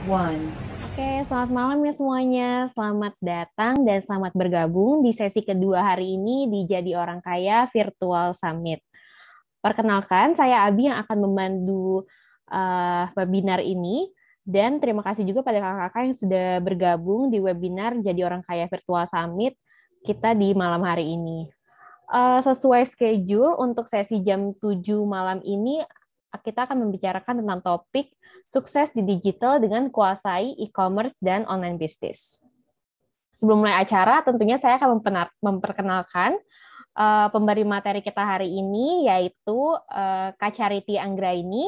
one. Oke, selamat malam ya semuanya. Selamat datang dan selamat bergabung di sesi kedua hari ini di Jadi Orang Kaya Virtual Summit. Perkenalkan, saya Abi yang akan memandu webinar ini. Dan terima kasih juga pada kakak-kakak yang sudah bergabung di webinar Jadi Orang Kaya Virtual Summit kita di malam hari ini. Sesuai schedule untuk sesi jam 7 malam ini, kita akan membicarakan tentang topik sukses di digital dengan kuasai e-commerce dan online business. Sebelum mulai acara, tentunya saya akan memperkenalkan pemberi materi kita hari ini, yaitu Kak Charity Anggraini.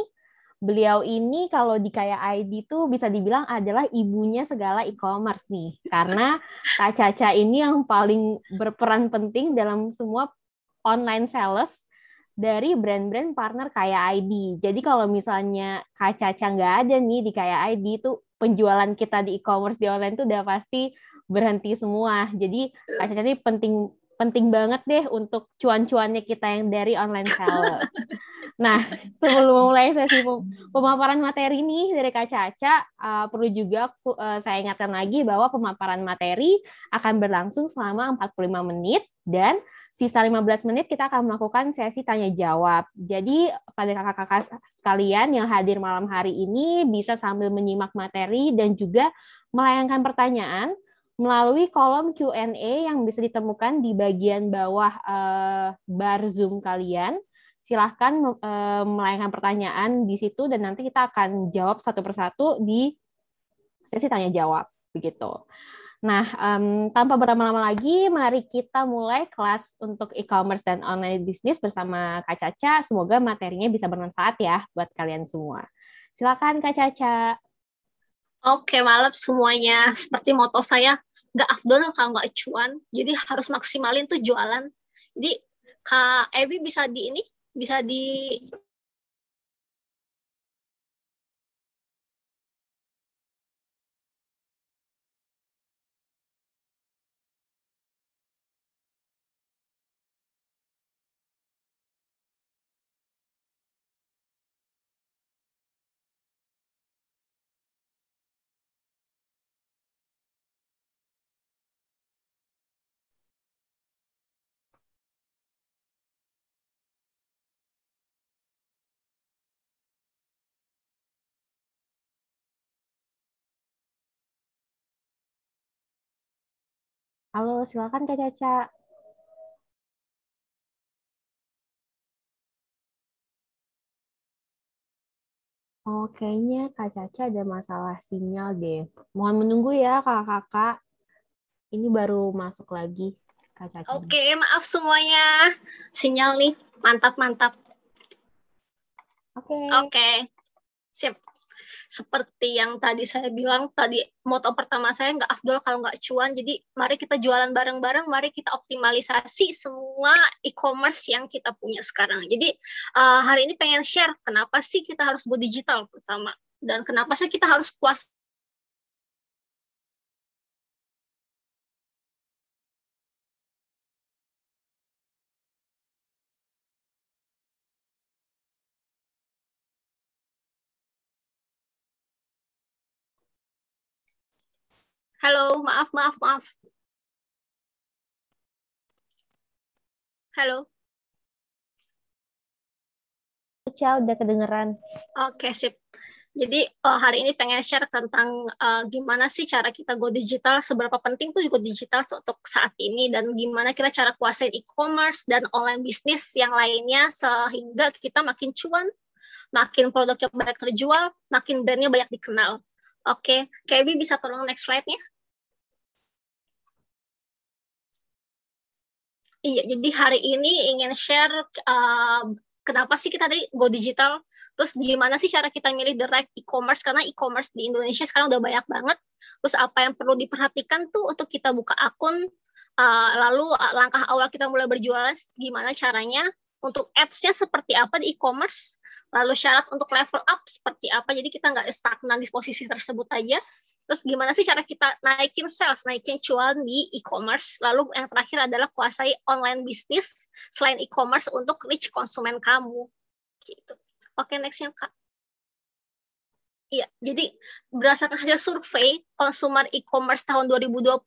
Beliau ini kalau di Kaya ID itu bisa dibilang adalah ibunya segala e-commerce nih. Karena Kak Caca ini yang paling berperan penting dalam semua online sales dari brand-brand partner Kaya ID. Jadi kalau misalnya Kak Caca nggak ada nih di Kaya ID, itu penjualan kita di e-commerce di online itu udah pasti berhenti semua. Jadi Kak Caca ini penting penting banget deh untuk cuan-cuannya kita yang dari online sales. Nah, sebelum mulai sesi pemaparan materi nih dari Kak Caca, perlu juga saya ingatkan lagi bahwa pemaparan materi akan berlangsung selama 45 menit dan sisa 15 menit kita akan melakukan sesi tanya jawab. Jadi pada kakak-kakak sekalian yang hadir malam hari ini bisa sambil menyimak materi dan juga melayangkan pertanyaan melalui kolom Q&A yang bisa ditemukan di bagian bawah bar Zoom kalian. Silahkan melayangkan pertanyaan di situ dan nanti kita akan jawab satu persatu di sesi tanya jawab begitu. Nah, tanpa berlama-lama lagi, mari kita mulai kelas untuk e-commerce dan online business bersama Kak Caca. Semoga materinya bisa bermanfaat ya buat kalian semua. Silakan Kak Caca. Oke, malam semuanya. Seperti moto saya, nggak afdol kalau nggak cuan. Jadi harus maksimalin tuh jualan. Jadi Kak Ebi bisa di ini, bisa di... Halo, silakan Kak Caca. Oh, kayaknya Kak Caca ada masalah sinyal deh. Mohon menunggu ya kakak-kakak. Ini baru masuk lagi Kak Caca. Oke, maaf semuanya. Sinyal nih, mantap-mantap. Oke. Oke, sip. Seperti yang tadi saya bilang, tadi moto pertama saya nggak afdol kalau nggak cuan. Jadi mari kita jualan bareng-bareng, mari kita optimalisasi semua e-commerce yang kita punya sekarang. Jadi hari ini pengen share kenapa sih kita harus go digital pertama. Dan kenapa sih kita harus kuas. Halo, maaf, maaf, maaf. Halo. Caca udah kedengeran. Oke, sip. Jadi hari ini pengen share tentang gimana sih cara kita go digital, seberapa penting tuh go digital untuk saat ini, dan gimana kita cara kuasain e-commerce dan online bisnis yang lainnya sehingga kita makin cuan, makin produknya banyak terjual, makin brandnya banyak dikenal. Oke, Kebi bisa tolong next slide-nya? Iya, jadi hari ini ingin share kenapa sih kita tadi go digital, terus gimana sih cara kita milih the right e-commerce, karena e-commerce di Indonesia sekarang udah banyak banget, terus apa yang perlu diperhatikan tuh untuk kita buka akun, lalu langkah awal kita mulai berjualan, gimana caranya, untuk ads-nya seperti apa di e-commerce, lalu syarat untuk level up seperti apa, jadi kita nggak stagnan di posisi tersebut aja. Terus gimana sih cara kita naikin sales, naikin cuan di e-commerce. Lalu yang terakhir adalah kuasai online bisnis selain e-commerce untuk reach konsumen kamu. Gitu. Oke, next yang Kak. Iya, jadi berdasarkan hasil survei konsumer e-commerce tahun 2020,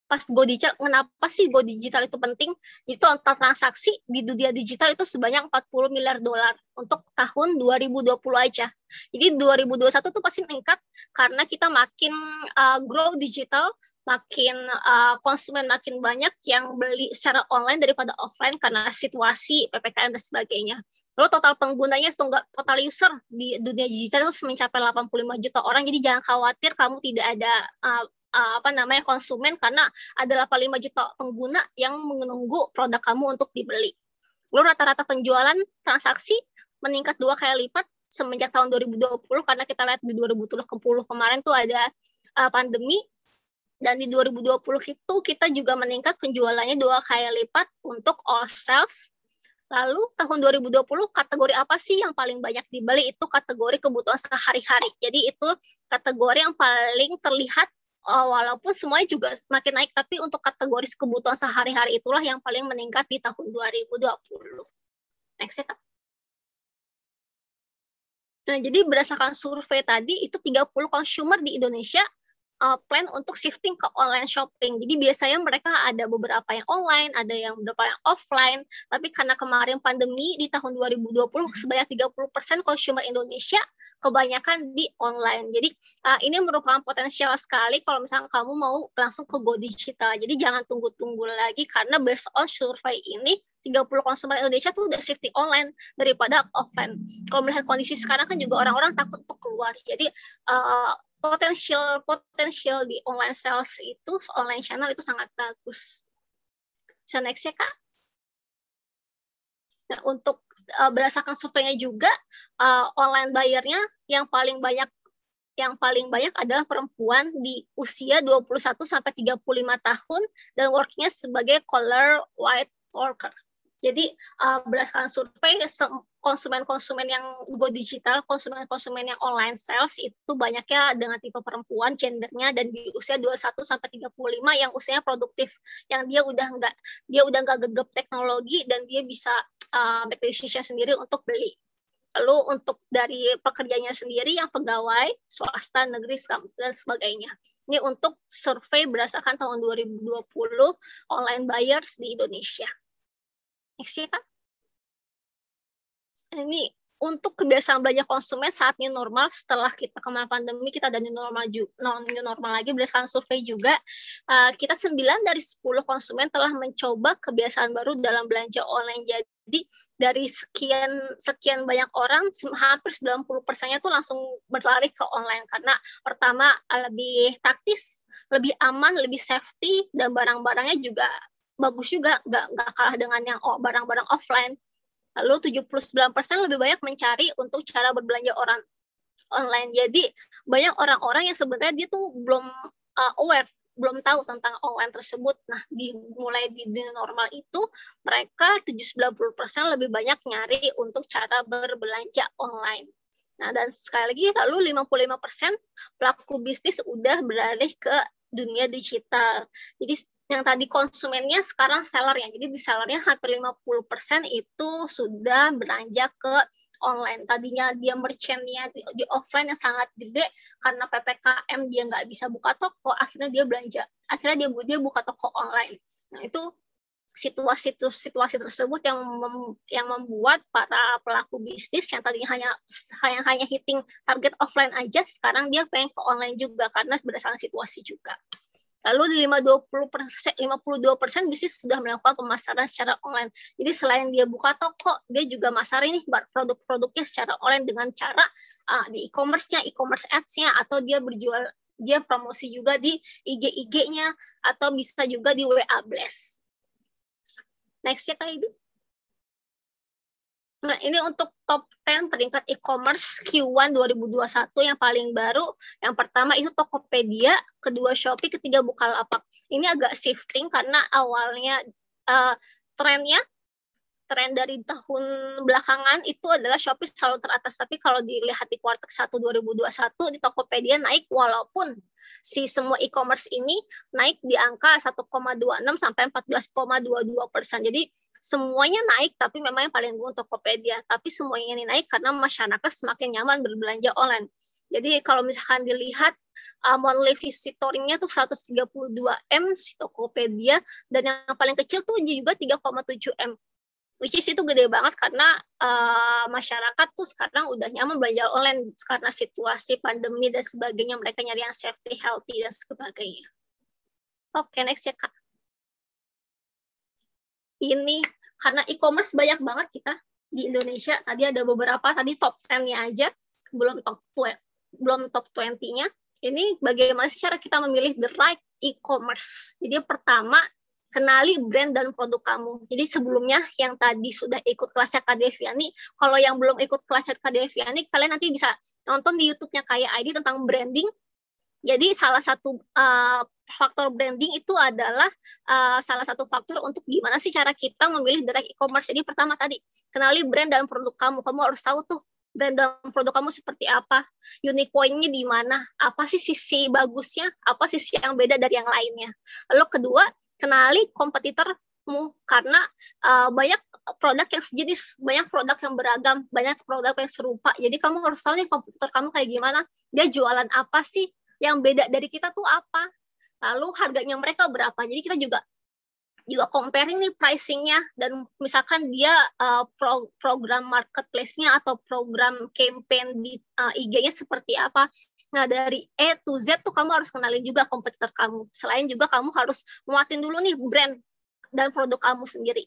pas Go Digital, kenapa sih Go Digital itu penting? Jadi total transaksi di dunia digital itu sebanyak 40 miliar dolar untuk tahun 2020 aja. Jadi 2021 tuh pasti meningkat karena kita makin grow digital, makin konsumen makin banyak yang beli secara online daripada offline karena situasi PPKM dan sebagainya. Lalu total penggunanya, total user di dunia digital itu mencapai 85 juta orang. Jadi jangan khawatir kamu tidak ada konsumen, karena ada 85 juta pengguna yang menunggu produk kamu untuk dibeli. Lalu rata-rata penjualan transaksi meningkat 2 kali lipat semenjak tahun 2020 karena kita lihat di 2020 kemarin tuh ada pandemi, dan di 2020 itu kita juga meningkat penjualannya 2 kali lipat untuk all sales. Lalu tahun 2020 kategori apa sih yang paling banyak dibeli? Itu kategori kebutuhan sehari-hari. Jadi itu kategori yang paling terlihat, walaupun semuanya juga semakin naik, tapi untuk kategori kebutuhan sehari-hari itulah yang paling meningkat di tahun 2020. Next ya, Kak. Nah, jadi berdasarkan survei tadi, itu 30 consumer di Indonesia plan untuk shifting ke online shopping. Jadi biasanya mereka ada beberapa yang online, ada yang beberapa yang offline, tapi karena kemarin pandemi di tahun 2020 sebanyak 30% consumer Indonesia kebanyakan di online. Jadi ini merupakan potensial sekali kalau misalnya kamu mau langsung ke Go Digital. Jadi jangan tunggu-tunggu lagi karena based on survei ini 30 consumer Indonesia tuh udah shifting online daripada offline. Kalau melihat kondisi sekarang kan juga orang-orang takut untuk keluar. Jadi potensial di online sales itu, online channel itu sangat bagus. Bisa next ya, Kak. Nah, untuk berdasarkan surveinya juga, online buyer-nya yang paling banyak adalah perempuan di usia 21 sampai 35 tahun dan working-nya sebagai color white worker. Jadi berdasarkan survei, konsumen-konsumen yang Go Digital, konsumen-konsumen yang online sales itu banyaknya dengan tipe perempuan, gendernya, dan di usia 21 sampai 35 yang usianya produktif, yang dia udah nggak gegap teknologi dan dia bisa make decision sendiri untuk beli. Lalu untuk dari pekerjanya sendiri yang pegawai, swasta, negeri, dan sebagainya. Ini untuk survei berdasarkan tahun 2020 online buyers di Indonesia. Next ya, Kak. Ini untuk kebiasaan belanja konsumen saat new normal, setelah kita kemarin pandemi, kita ada new normal lagi, berdasarkan survei juga, kita 9 dari 10 konsumen telah mencoba kebiasaan baru dalam belanja online. Jadi dari sekian banyak orang, hampir 90%-nya tuh langsung berlari ke online, karena pertama lebih praktis, lebih aman, lebih safety, dan barang-barangnya juga bagus juga, nggak kalah dengan yang barang-barang offline. Lalu 79% lebih banyak mencari untuk cara berbelanja orang online. Jadi banyak orang-orang yang sebenarnya dia tuh belum aware, belum tahu tentang online tersebut. Nah, dimulai di normal itu, mereka 90% lebih banyak nyari untuk cara berbelanja online. Nah, dan sekali lagi, lalu 55% pelaku bisnis udah beralih ke dunia digital. Jadi yang tadi konsumennya sekarang sellernya. Jadi di sellernya hampir 50% itu sudah beranjak ke online. Tadinya dia merchantnya di offline yang sangat gede, karena PPKM dia nggak bisa buka toko, akhirnya dia belanja. Akhirnya dia buka toko online. Nah, itu situasi tersebut yang membuat para pelaku bisnis yang tadinya hanya hitting target offline aja, sekarang dia pengen ke online juga karena berdasarkan situasi juga. Lalu di 52% bisnis sudah melakukan pemasaran secara online. Jadi selain dia buka toko, dia juga masarin nih produk-produknya secara online dengan cara di e-commerce-nya, e-commerce ads-nya, atau dia promosi juga di IG-nya, atau bisa juga di WA Blast. Next ya, Kak Ibu. Nah, ini untuk top 10 peringkat e-commerce Q1 2021 yang paling baru. Yang pertama itu Tokopedia, kedua Shopee, ketiga Bukalapak. Ini agak shifting karena awalnya tren dari tahun belakangan itu adalah Shopee selalu teratas. Tapi kalau dilihat di kuartal 1 2021, di Tokopedia naik, walaupun si semua e-commerce ini naik di angka 1,26 sampai 14,22%. Jadi semuanya naik, tapi memang yang paling unggul Tokopedia. Tapi semuanya ini naik karena masyarakat semakin nyaman berbelanja online. Jadi kalau misalkan dilihat monthly visitornya tuh 132M si Tokopedia, dan yang paling kecil tuh juga 3,7M. Which is itu gede banget karena masyarakat tuh sekarang udah nyaman belanja online karena situasi pandemi dan sebagainya, mereka nyari yang safety, healthy, dan sebagainya. Oke, next ya Kak. Ini karena e-commerce banyak banget kita di Indonesia. Tadi ada beberapa, tadi top 10-nya aja, belum top 20-nya. Ini bagaimana sih cara kita memilih the right e-commerce. Jadi pertama, kenali brand dan produk kamu. Jadi sebelumnya yang tadi sudah ikut kelasnya Kak Deviani, kalau yang belum ikut kelasnya Kak Deviani, kalian nanti bisa nonton di YouTube-nya Kaya ID tentang branding. Jadi salah satu faktor branding itu adalah salah satu faktor untuk gimana sih cara kita memilih direct e-commerce. Jadi pertama tadi, kenali brand dan produk kamu. Kamu harus tahu tuh brand dan produk kamu seperti apa, unique point-nya di mana, apa sih sisi bagusnya, apa sisi yang beda dari yang lainnya. Lalu kedua, kenali kompetitormu, karena banyak produk yang sejenis, banyak produk yang beragam, banyak produk yang serupa. Jadi kamu harus tahu nih kompetitor kamu kayak gimana, dia jualan apa sih, yang beda dari kita tuh apa, lalu harganya mereka berapa. Jadi kita juga comparing nih pricing-nya, dan misalkan dia program marketplace-nya atau program campaign di IG-nya seperti apa. Nah, dari A to Z tuh kamu harus kenalin juga kompetitor kamu. Selain juga kamu harus muatin dulu nih brand dan produk kamu sendiri.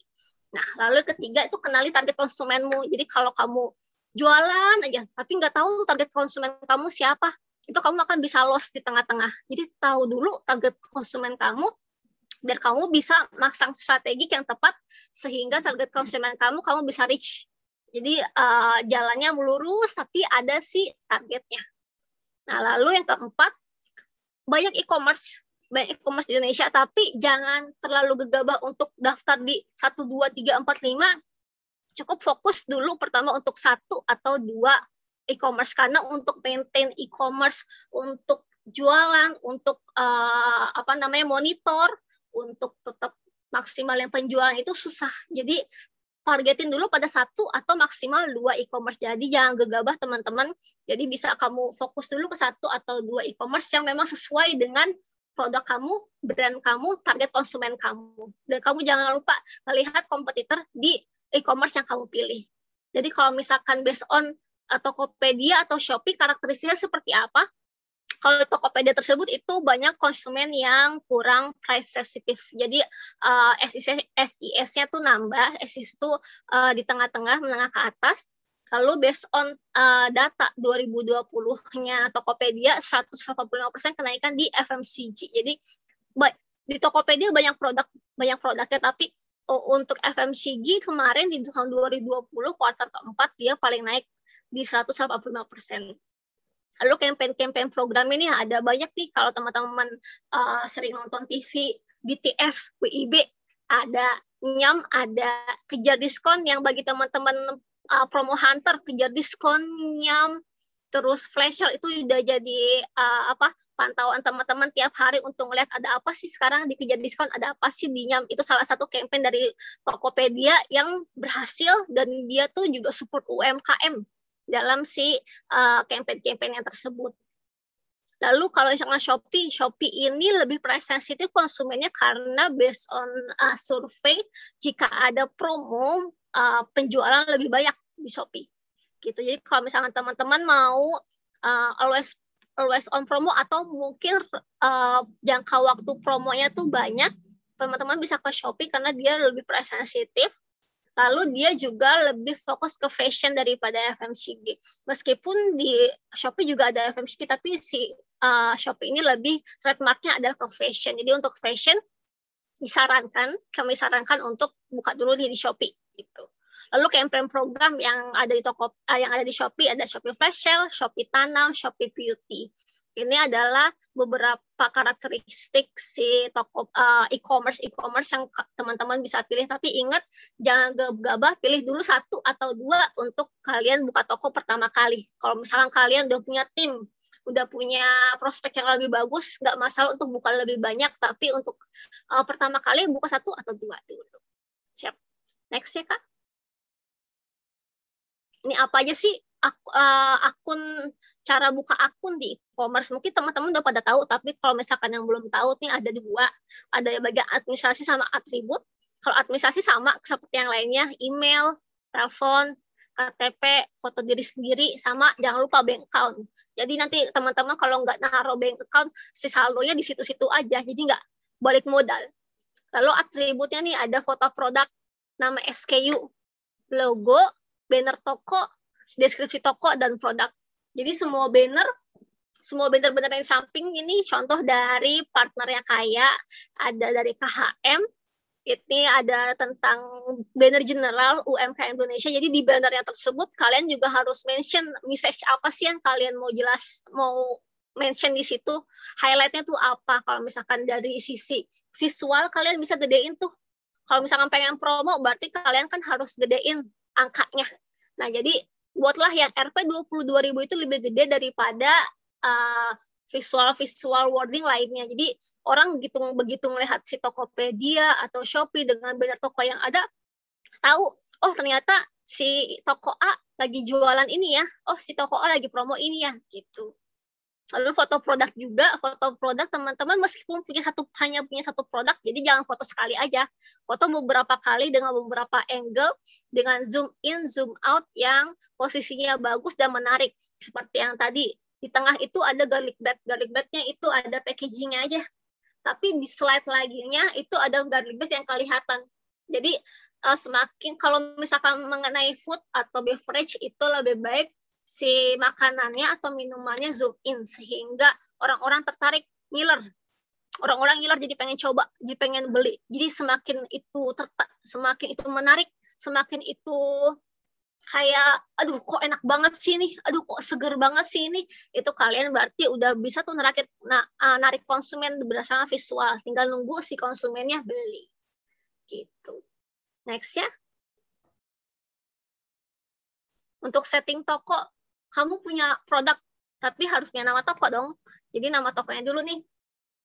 Nah, lalu ketiga itu kenali target konsumenmu. Jadi kalau kamu jualan aja, tapi nggak tahu target konsumen kamu siapa, itu kamu akan bisa lost di tengah-tengah. Jadi tahu dulu target konsumen kamu, biar kamu bisa masang strategi yang tepat sehingga target konsumen kamu bisa reach. Jadi jalannya melurus tapi ada sih targetnya. Nah, lalu yang keempat, banyak e-commerce di Indonesia, tapi jangan terlalu gegabah untuk daftar di 1, 2, 3, 4, 5. Cukup fokus dulu pertama untuk 1 atau 2 e-commerce, karena untuk maintain e-commerce, untuk jualan, untuk monitor, untuk tetap maksimal yang penjualan itu susah. Jadi targetin dulu pada 1 atau maksimal 2 e-commerce. Jadi jangan gegabah teman-teman. Jadi bisa kamu fokus dulu ke 1 atau 2 e-commerce yang memang sesuai dengan produk kamu, brand kamu, target konsumen kamu. Dan kamu jangan lupa melihat kompetitor di e-commerce yang kamu pilih. Jadi kalau misalkan based on Tokopedia atau Shopee, karakteristiknya seperti apa? Kalau Tokopedia tersebut itu banyak konsumen yang kurang price sensitive. Jadi SIS-nya tuh nambah, SIS itu di tengah-tengah, menengah ke atas. Lalu based on data 2020-nya Tokopedia, 185% kenaikan di FMCG. Jadi di Tokopedia banyak produknya, tapi untuk FMCG kemarin di tahun 2020 kuartal keempat dia paling naik di 185%. Lalu campaign program ini ada banyak nih, kalau teman-teman sering nonton TV, BTS, WIB, ada Nyam, ada kejar diskon yang bagi teman-teman promo hunter, kejar diskon Nyam, terus flash sale itu udah jadi pantauan teman-teman tiap hari untuk melihat ada apa sih sekarang di kejar diskon, ada apa sih di Nyam. Itu salah satu campaign dari Tokopedia yang berhasil, dan dia tuh juga support UMKM dalam si campaign yang tersebut. Lalu kalau misalnya Shopee ini lebih price sensitif konsumennya karena based on survei, jika ada promo penjualan lebih banyak di Shopee. Gitu. Jadi kalau misalnya teman-teman mau always on promo atau mungkin jangka waktu promonya tuh banyak, teman-teman bisa ke Shopee karena dia lebih price sensitif. Lalu dia juga lebih fokus ke fashion daripada FMCG. Meskipun di Shopee juga ada FMCG, tapi si Shopee ini lebih trademarknya adalah ke fashion. Jadi untuk fashion kami sarankan untuk buka dulu di Shopee gitu. Lalu campaign program yang ada di Shopee ada Shopee Flash Sale, Shopee Tanam, Shopee Beauty. Ini adalah beberapa karakteristik si toko e-commerce yang teman-teman bisa pilih. Tapi ingat, jangan gegabah, pilih dulu 1 atau 2 untuk kalian buka toko pertama kali. Kalau misalnya kalian udah punya tim, udah punya prospek yang lebih bagus, nggak masalah untuk buka lebih banyak. Tapi untuk pertama kali buka 1 atau 2 dulu. Siap. Next ya Kak. Ini apa aja sih akun cara buka akun di e-commerce. Mungkin teman-teman udah pada tahu, tapi kalau misalkan yang belum tahu nih ada dua, ada yang bagian administrasi sama atribut. Kalau administrasi sama seperti yang lainnya, email, telepon, KTP, foto diri sendiri, sama jangan lupa bank account. Jadi nanti teman-teman kalau nggak naruh bank account, si saldonya di situ-situ aja, jadi nggak balik modal. Lalu atributnya nih ada foto produk, nama SKU, logo, banner toko, deskripsi toko, dan produk. Jadi semua banner yang di samping ini contoh dari partnernya Kaya, ada dari KHM, ini ada tentang banner general UMKM Indonesia. Jadi di banner yang tersebut kalian juga harus mention message apa sih yang kalian mau mention di situ. Highlightnya tuh apa? Kalau misalkan dari sisi visual kalian bisa gedein tuh. Kalau misalkan pengen promo berarti kalian kan harus gedein angkanya. Nah, jadi buatlah yang Rp 22.000 itu lebih gede daripada visual wording lainnya. Jadi orang begitu melihat si Tokopedia atau Shopee dengan banner toko yang ada, tahu, oh ternyata si toko A lagi jualan ini ya, oh si toko A lagi promo ini ya, gitu. Lalu foto produk juga, foto produk teman-teman meskipun hanya punya satu produk, jadi jangan foto sekali aja, foto beberapa kali dengan beberapa angle, dengan zoom in, zoom out yang posisinya bagus dan menarik. Seperti yang tadi, di tengah itu ada garlic bread-nya itu ada packagingnya aja. Tapi di slide laginya itu ada garlic bread yang kelihatan. Jadi semakin kalau misalkan mengenai food atau beverage itu lebih baik si makanannya atau minumannya zoom in sehingga orang-orang tertarik ngiler. Orang-orang ngiler jadi pengen coba, jadi pengen beli. Jadi semakin itu menarik, semakin itu kayak aduh kok enak banget sih ini, aduh kok seger banget sih ini, itu kalian berarti udah bisa tuh narik konsumen berdasarkan visual, tinggal nunggu si konsumennya beli gitu. Next ya, untuk setting toko, kamu punya produk tapi harus punya nama toko dong. Jadi nama tokonya dulu nih,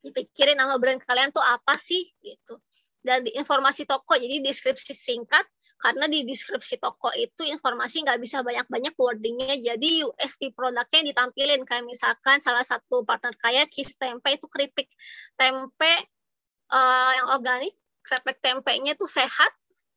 dipikirin nama brand kalian tuh apa sih gitu. Dan di informasi toko, jadi deskripsi singkat, karena di deskripsi toko itu informasi nggak bisa banyak-banyak wordingnya, jadi USP produknya ditampilin, kayak misalkan salah satu partner Kaya, Kis Tempe, itu keripik tempe yang organik, keripik tempenya itu sehat,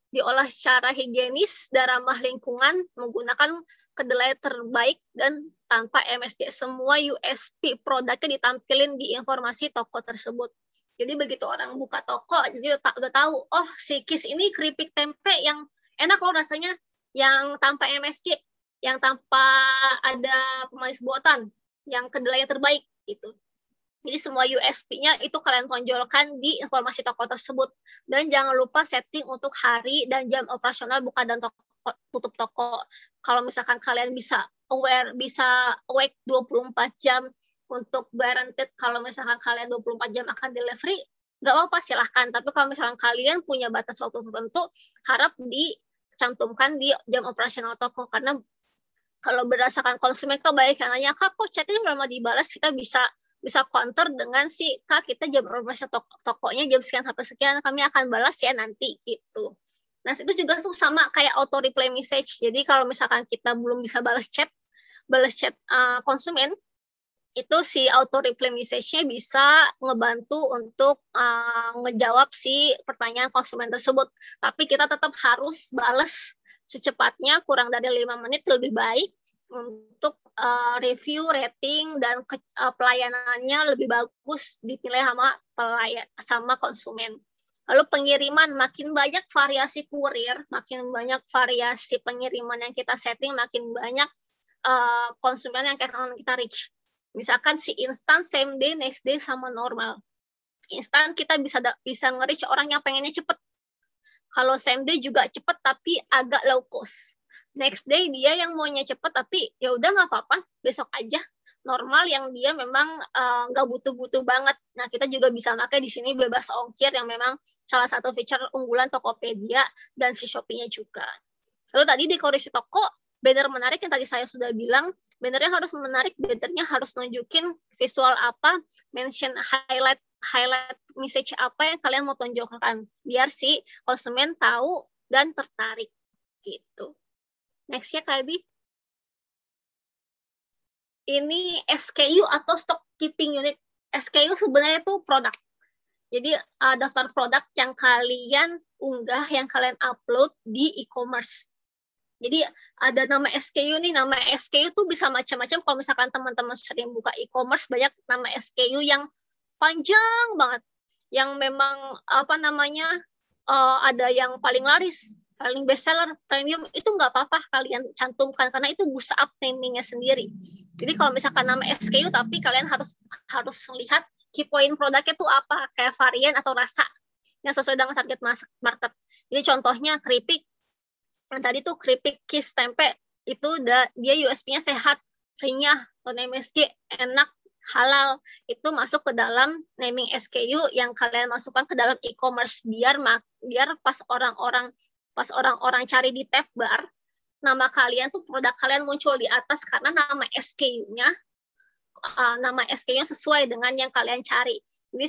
diolah secara higienis dan ramah lingkungan, menggunakan kedelai terbaik dan tanpa MSG. Semua USP produknya ditampilin di informasi toko tersebut. Jadi begitu orang buka toko, jadi udah tahu, oh si Kis ini keripik tempe yang enak loh rasanya, yang tanpa MSG, yang tanpa ada pemanis buatan, yang kedelai terbaik gitu. Jadi semua USP-nya itu kalian tonjolkan di informasi toko tersebut. Dan jangan lupa setting untuk hari dan jam operasional buka dan tutup toko. Kalau misalkan kalian bisa awake 24 jam untuk guaranteed, kalau misalkan kalian 24 jam akan delivery, nggak apa-apa silahkan. Tapi kalau misalkan kalian punya batas waktu tertentu, harap dicantumkan di jam operasional toko. Karena kalau berdasarkan konsumen kebaikannya, kak kok chatnya belum dibalas, kita bisa counter dengan si kak kita jam operasi tokonya jam sekian sampai sekian, kami akan balas ya nanti gitu. Nah itu juga tuh sama kayak auto reply message. Jadi kalau misalkan kita belum bisa balas chat konsumen, itu si auto reply message-nya bisa ngebantu untuk ngejawab si pertanyaan konsumen tersebut. Tapi kita tetap harus balas secepatnya, kurang dari 5 menit lebih baik, untuk review, rating, dan pelayanannya lebih bagus dipilih sama konsumen. Lalu pengiriman, makin banyak variasi kurir, makin banyak variasi pengiriman yang kita setting, makin banyak konsumen yang kita reach. Misalkan si instan, same day, next day, sama normal. Instan kita bisa nge-reach orang yang pengennya cepet. Kalau same day juga cepet tapi agak low cost. Next day dia yang maunya cepet tapi ya udah nggak apa-apa, besok aja. Normal yang dia memang nggak butuh-butuh banget. Nah kita juga bisa pakai di sini bebas ongkir, yang memang salah satu feature unggulan Tokopedia dan si Shopee-nya juga. Lalu tadi dekorasi toko, banner menarik yang tadi saya sudah bilang, bannernya harus menarik, bannernya harus nunjukin visual apa, mention highlight message apa yang kalian mau tonjolkan, biar si konsumen tahu dan tertarik gitu. Next ya Kak Abi. ini SKU atau stock keeping unit. SKU sebenarnya itu produk. Jadi daftar produk yang kalian unggah, yang kalian upload di e-commerce. Jadi ada nama SKU nih, nama SKU tuh bisa macam-macam. Kalau misalkan teman-teman sering buka e-commerce, banyak nama SKU yang panjang banget. Yang memang apa namanya, ada yang paling laris, paling bestseller, premium, itu nggak apa-apa kalian cantumkan karena itu boost up namingnya sendiri. Jadi kalau misalkan nama SKU, tapi kalian harus lihat key point produknya tuh apa, kayak varian atau rasa yang sesuai dengan target market. Jadi contohnya keripik, yang tadi tuh keripik kis tempe, itu dia USP-nya sehat, renyah, non MSG, enak, halal. Itu masuk ke dalam naming SKU yang kalian masukkan ke dalam e-commerce, biar pas orang-orang cari di tab bar, nama kalian tuh, produk kalian muncul di atas karena nama SKU-nya sesuai dengan yang kalian cari. Jadi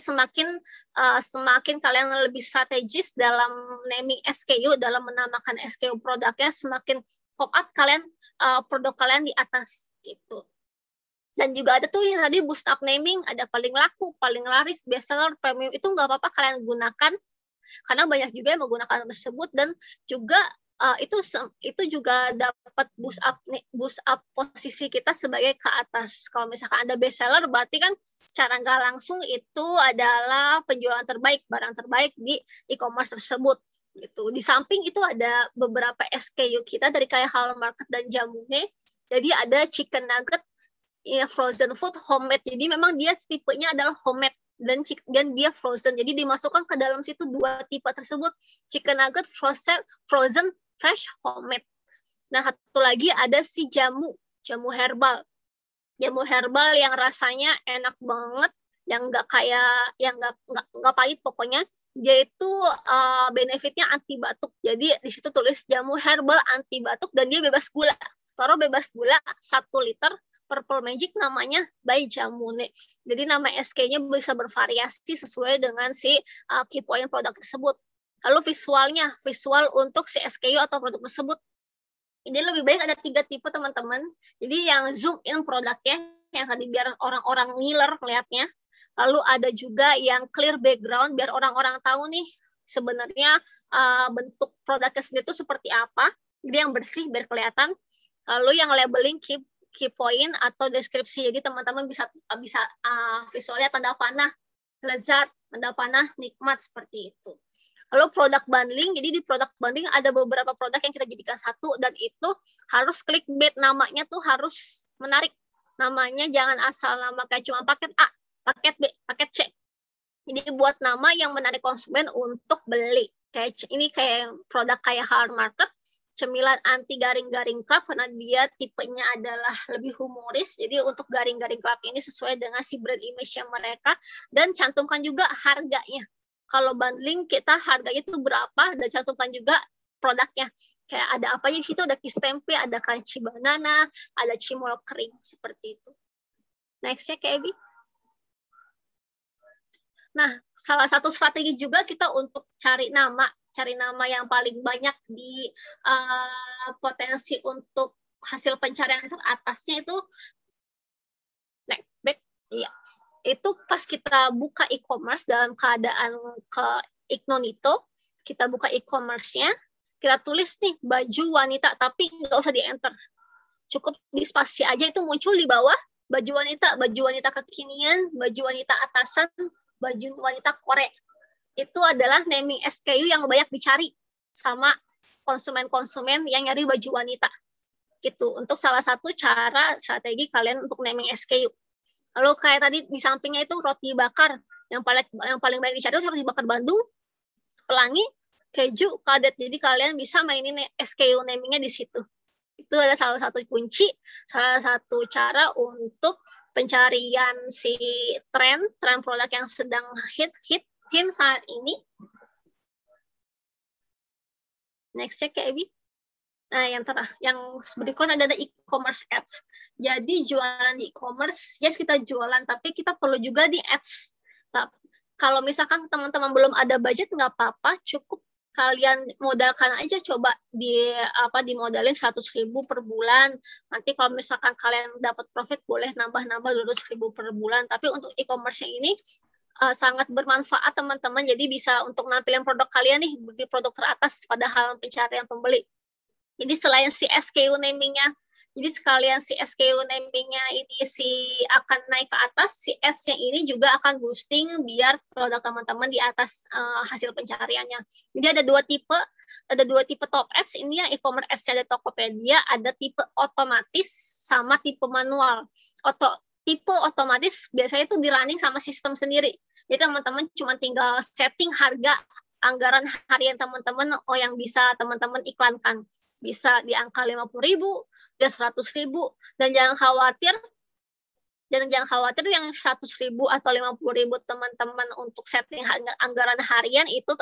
semakin kalian lebih strategis dalam naming SKU, dalam menamakan SKU produknya, semakin pop up produk kalian di atas gitu. Dan juga ada tuh yang tadi boost up naming, ada paling laku, paling laris, bestseller, premium, itu nggak apa-apa kalian gunakan karena banyak juga yang menggunakan tersebut, dan juga itu juga dapat boost up posisi kita sebagai ke atas. Kalau misalkan ada bestseller, berarti kan secara nggak langsung itu adalah penjualan terbaik, barang terbaik di e-commerce tersebut gitu. Di samping itu ada beberapa SKU kita dari kayak Halal Market dan Jamune. Jadi ada chicken nugget, frozen food, homemade. Jadi memang dia tipenya adalah homemade dan dia frozen. Jadi dimasukkan ke dalam situ dua tipe tersebut, chicken nugget frozen, fresh, homemade. Nah, satu lagi ada si jamu herbal. Jamu herbal yang rasanya enak banget, yang nggak pahit pokoknya. Dia itu benefitnya anti batuk. Jadi di situ tulis jamu herbal anti batuk dan dia bebas gula. Taruh bebas gula 1 liter. Purple Magic namanya by Jamune. Jadi nama SK-nya bisa bervariasi sesuai dengan si key point produk tersebut. Lalu visual untuk si SKU atau produk tersebut. Ini lebih baik ada 3 tipe teman-teman. Jadi yang zoom in produknya, yang tadi biar orang-orang ngiler melihatnya. Lalu ada juga yang clear background, biar orang-orang tahu nih sebenarnya bentuk produknya sendiri itu seperti apa. Jadi yang bersih biar kelihatan. Lalu yang labeling key point atau deskripsi. Jadi teman-teman bisa visualnya tanda panah, lezat, tanda panah, nikmat, seperti itu. Lalu produk bundling, jadi di produk bundling ada beberapa produk yang kita jadikan satu, dan itu harus clickbait, namanya tuh harus menarik. Namanya jangan asal nama kayak cuma paket A, paket B, paket C. Jadi buat nama yang menarik konsumen untuk beli. Kayak produk kayak Halal Market, cemilan anti garing-garing club, karena dia tipenya adalah lebih humoris. Jadi untuk garing-garing club ini sesuai dengan si brand image-nya mereka, dan cantumkan juga harganya. Kalau bundling kita harganya itu berapa, dan cantumkan juga produknya. Kayak ada apa di situ, ada kis tempe, ada crunchy banana, ada cimol kering, seperti itu. Next-nya Kak Ebi. Nah, salah satu strategi juga kita untuk cari nama yang paling banyak di potensi untuk hasil pencarian teratasnya itu iya. Itu pas kita buka e-commerce dalam keadaan ke Ignonito, kita buka e-commerce-nya, kita tulis nih baju wanita, tapi nggak usah di-enter. Cukup di spasi aja, itu muncul di bawah baju wanita kekinian, baju wanita atasan, baju wanita korek. Itu adalah naming SKU yang banyak dicari sama konsumen-konsumen yang nyari baju wanita. Gitu. Untuk salah satu cara strategi kalian untuk naming SKU. Lalu kayak tadi di sampingnya itu roti bakar, yang paling banyak dicari roti bakar Bandung, pelangi, keju, kadet. Jadi kalian bisa mainin SKU namingnya di situ. Itu adalah salah satu kunci, salah satu cara untuk pencarian si tren produk yang sedang hit saat ini. Next-nya Kak Ebi. Nah, yang berikutnya ada e-commerce ads. Jadi jualan di e-commerce, yes kita jualan, tapi kita perlu juga di ads. Nah, kalau misalkan teman-teman belum ada budget, nggak apa-apa, cukup kalian modalkan aja, coba dimodalin 100.000 per bulan. Nanti kalau misalkan kalian dapat profit boleh nambah-nambah 200.000 per bulan. Tapi untuk e-commerce yang ini sangat bermanfaat teman-teman. Jadi bisa untuk nampilin produk kalian nih di produk teratas pada halaman pencarian pembeli. Jadi selain si SKU naming-nya, jadi sekalian si SKU naming-nya ini akan naik ke atas, si ads-nya ini juga akan boosting biar produk teman-teman di atas hasil pencariannya. Jadi ada dua tipe top ads. Ini yang e-commerce ads-nya dari Tokopedia, ada tipe otomatis sama tipe manual. Tipe otomatis biasanya itu di running sama sistem sendiri. Jadi teman-teman cuma tinggal setting harga anggaran harian teman-teman yang bisa teman-teman iklankan. Bisa di angka 50.000, dan 100.000, dan jangan khawatir yang 100.000 atau 50.000 teman-teman untuk setting anggaran harian itu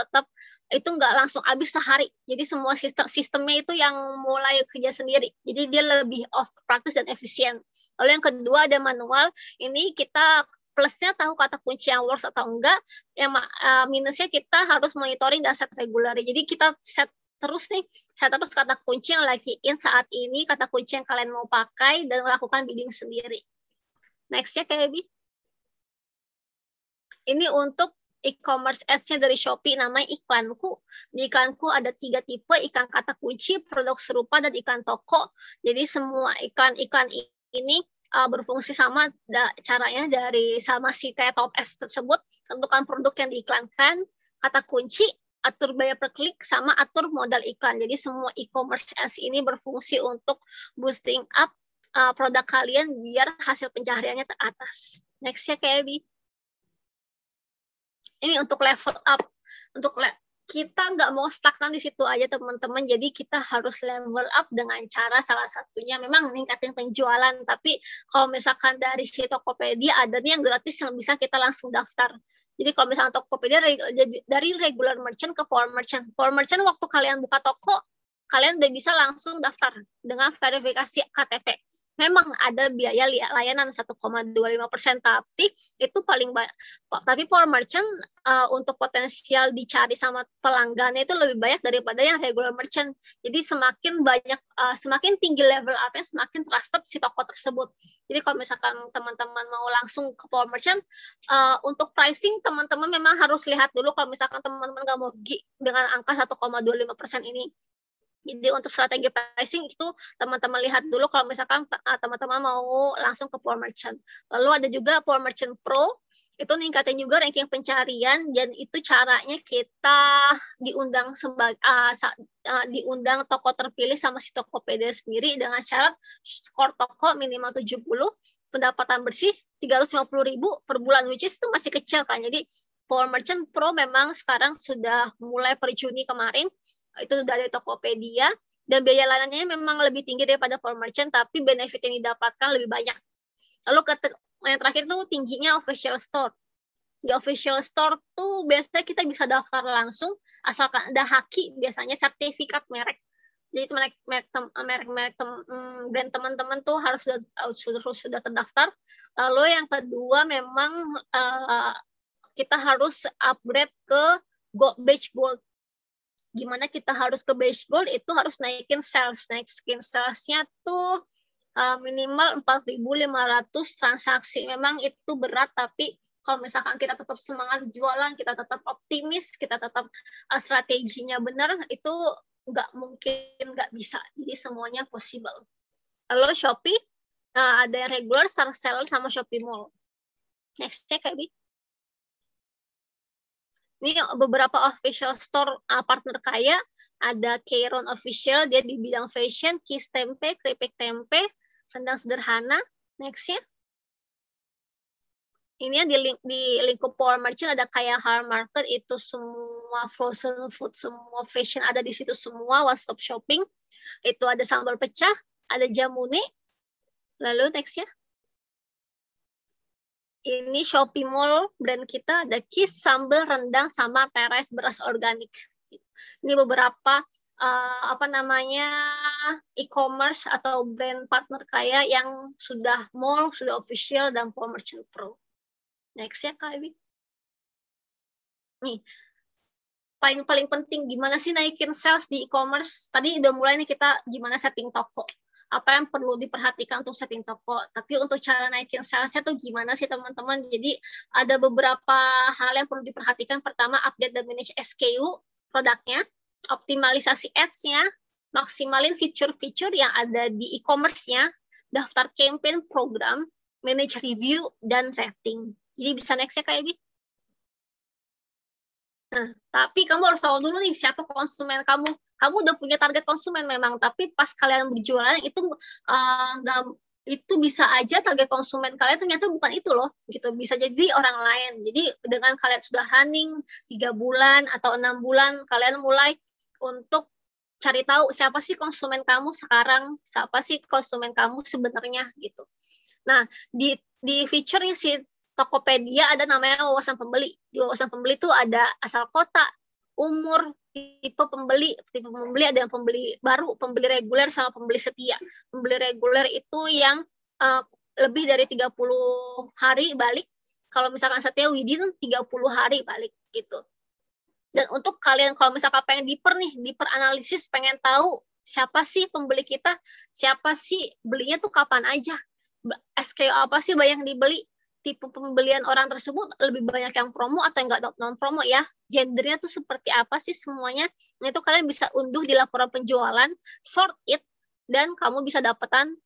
nggak langsung habis sehari. Jadi semua sistemnya itu yang mulai kerja sendiri. Jadi dia lebih praktis dan efisien. Lalu yang kedua ada manual. Ini kita plusnya tahu kata kunci yang works atau enggak. Yang minusnya kita harus monitoring dan set regular. Jadi kita set terus kata kunci yang lagi in saat ini, kata kunci yang kalian mau pakai, dan melakukan bidding sendiri. Next-nya Kayak ini untuk e-commerce ads-nya dari Shopee, namanya iklanku. Di iklanku ada 3 tipe, iklan kata kunci, produk serupa, dan iklan toko. Jadi semua iklan-iklan ini berfungsi sama caranya sama si kayak top ads tersebut. Tentukan produk yang diiklankan, kata kunci, atur bayar per klik, sama atur modal iklan. Jadi semua e-commerce ads ini berfungsi untuk boosting up produk kalian biar hasil pencahariannya teratas. Next-nya Kayak ini untuk level up. Kita nggak mau stagnan di situ aja teman-teman. Jadi kita harus level up dengan cara salah satunya memang meningkatin penjualan. Tapi kalau misalkan dari si Tokopedia ada nih yang gratis yang bisa kita langsung daftar. Jadi kalau misalnya Tokopedia dari regular merchant ke power merchant. Power merchant waktu kalian buka toko, kalian udah bisa langsung daftar dengan verifikasi KTP. Memang ada biaya layanan 1,25%, tapi itu paling banyak. Tapi power merchant untuk potensial dicari sama pelanggannya itu lebih banyak daripada yang regular merchant. Jadi semakin tinggi level up-nya, semakin trusted si toko tersebut. Jadi kalau misalkan teman-teman mau langsung ke power merchant, untuk pricing teman-teman memang harus lihat dulu kalau misalkan teman-teman nggak mau rugi dengan angka 1,25% ini. Jadi untuk strategi pricing itu teman-teman lihat dulu kalau misalkan teman-teman mau langsung ke Power Merchant. Lalu ada juga Power Merchant Pro, itu ningkatin juga ranking pencarian, dan itu caranya kita diundang diundang toko terpilih sama si Tokopedia sendiri dengan syarat skor toko minimal 70, pendapatan bersih 350.000 per bulan, which is itu masih kecil kan. Jadi Power Merchant Pro memang sekarang sudah mulai per Juni kemarin, itu dari Tokopedia, dan biaya layanannya memang lebih tinggi daripada Power Merchant, tapi benefit yang didapatkan lebih banyak. Lalu yang terakhir tuh tingginya official store. Di official store tuh biasanya kita bisa daftar langsung, asalkan ada haki, biasanya sertifikat merek. Jadi merek brand teman-teman tuh harus sudah terdaftar. Lalu yang kedua memang kita harus upgrade ke batch gold. Gimana kita harus ke base gold, itu harus naikin salesnya tuh minimal 4.500 transaksi. Memang itu berat, tapi kalau misalkan kita tetap semangat jualan, kita tetap optimis, kita tetap strateginya benar, itu nggak bisa. Jadi semuanya possible. Lalu Shopee ada yang regular, star seller, sama Shopee Mall. Next-nya Kayak ini beberapa official store partner kaya, ada Keiron Official, dia di bidang fashion, Kiss Tempe, keripik tempe, rendang sederhana. Next-nya. Ini di lingkup Power Merchant ada kayak Hard Market, itu semua frozen food, semua fashion ada di situ semua, one stop shopping. Itu ada sambal pecah, ada jamune. Lalu next-nya. Ini Shopee Mall, brand kita ada Kiss, sambal, rendang, sama teres beras organik. Ini beberapa e-commerce atau brand partner kaya yang sudah mall, sudah official, dan Power Merchant Pro. Next ya Kak Ibi. Nih, paling penting gimana sih naikin sales di e-commerce. Tadi udah mulai nih kita gimana setting toko, apa yang perlu diperhatikan untuk setting toko. Tapi untuk cara naikin salesnya tuh gimana sih teman-teman? Jadi ada beberapa hal yang perlu diperhatikan. Pertama, update dan manage SKU produknya, optimalisasi ads-nya, maksimalin fitur-fitur yang ada di e-commerce-nya, daftar campaign program, manage review, dan rating. Jadi bisa next-nya kayak gitu. Nah, tapi kamu harus tahu dulu nih siapa konsumen kamu. Kamu udah punya target konsumen memang, tapi pas kalian berjualan itu itu bisa aja target konsumen kalian ternyata bukan itu loh, gitu. Bisa jadi orang lain. Jadi dengan kalian sudah running 3 bulan atau 6 bulan, kalian mulai untuk cari tahu siapa sih konsumen kamu sekarang, siapa sih konsumen kamu sebenarnya gitu. Nah, di feature-nya si Tokopedia ada namanya wawasan pembeli. Di wawasan pembeli itu ada asal kota, umur, tipe pembeli ada yang pembeli baru, pembeli reguler, sama pembeli setia. Pembeli reguler itu yang lebih dari 30 hari balik. Kalau misalkan setia within 30 hari balik gitu. Dan untuk kalian kalau misalkan pengen diper analisis, pengen tahu siapa sih pembeli kita, siapa sih belinya tuh kapan aja, SKU apa sih yang dibeli, tipe pembelian orang tersebut lebih banyak yang promo atau enggak non promo ya, gendernya tuh seperti apa sih semuanya. Nah, itu kalian bisa unduh di laporan penjualan, sort it, dan kamu bisa dapatkan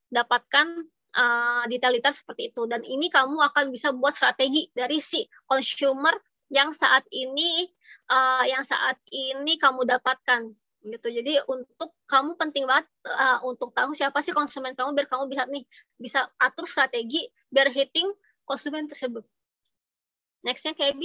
detail-detail seperti itu. Dan ini kamu akan bisa buat strategi dari si consumer yang saat ini kamu dapatkan gitu. Jadi untuk kamu penting banget untuk tahu siapa sih konsumen kamu, biar kamu bisa atur strategi biar hitting konsumen tersebut. Next-nya KB.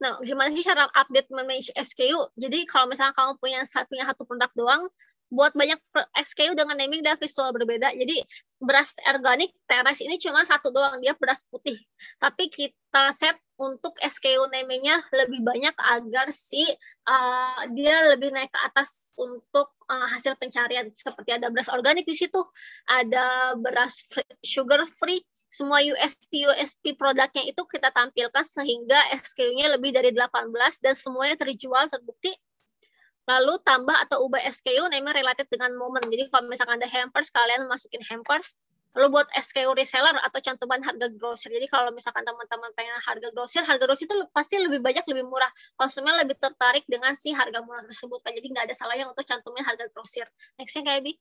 Nah, gimana sih cara update manage SKU? Jadi kalau misalnya kamu punya satu produk doang, buat banyak SKU dengan naming dan visual berbeda. Jadi beras organik Teres ini cuma satu doang, dia beras putih. Tapi kita set untuk SKU namingnya lebih banyak agar dia lebih naik ke atas untuk hasil pencarian. Seperti ada beras organik di situ, ada beras sugar free, semua USP produknya itu kita tampilkan sehingga SKU-nya lebih dari 18 dan semuanya terjual, terbukti. Lalu tambah atau ubah SKU namanya related dengan momen. Jadi kalau misalkan ada hampers, kalian masukin hampers. Lalu buat SKU reseller atau cantuman harga grosir. Jadi kalau misalkan teman-teman pengen harga grosir itu pasti lebih banyak, lebih murah. Konsumen lebih tertarik dengan si harga murah tersebut. Jadi nggak ada salahnya untuk cantumin harga grosir. Next-nya kayak ini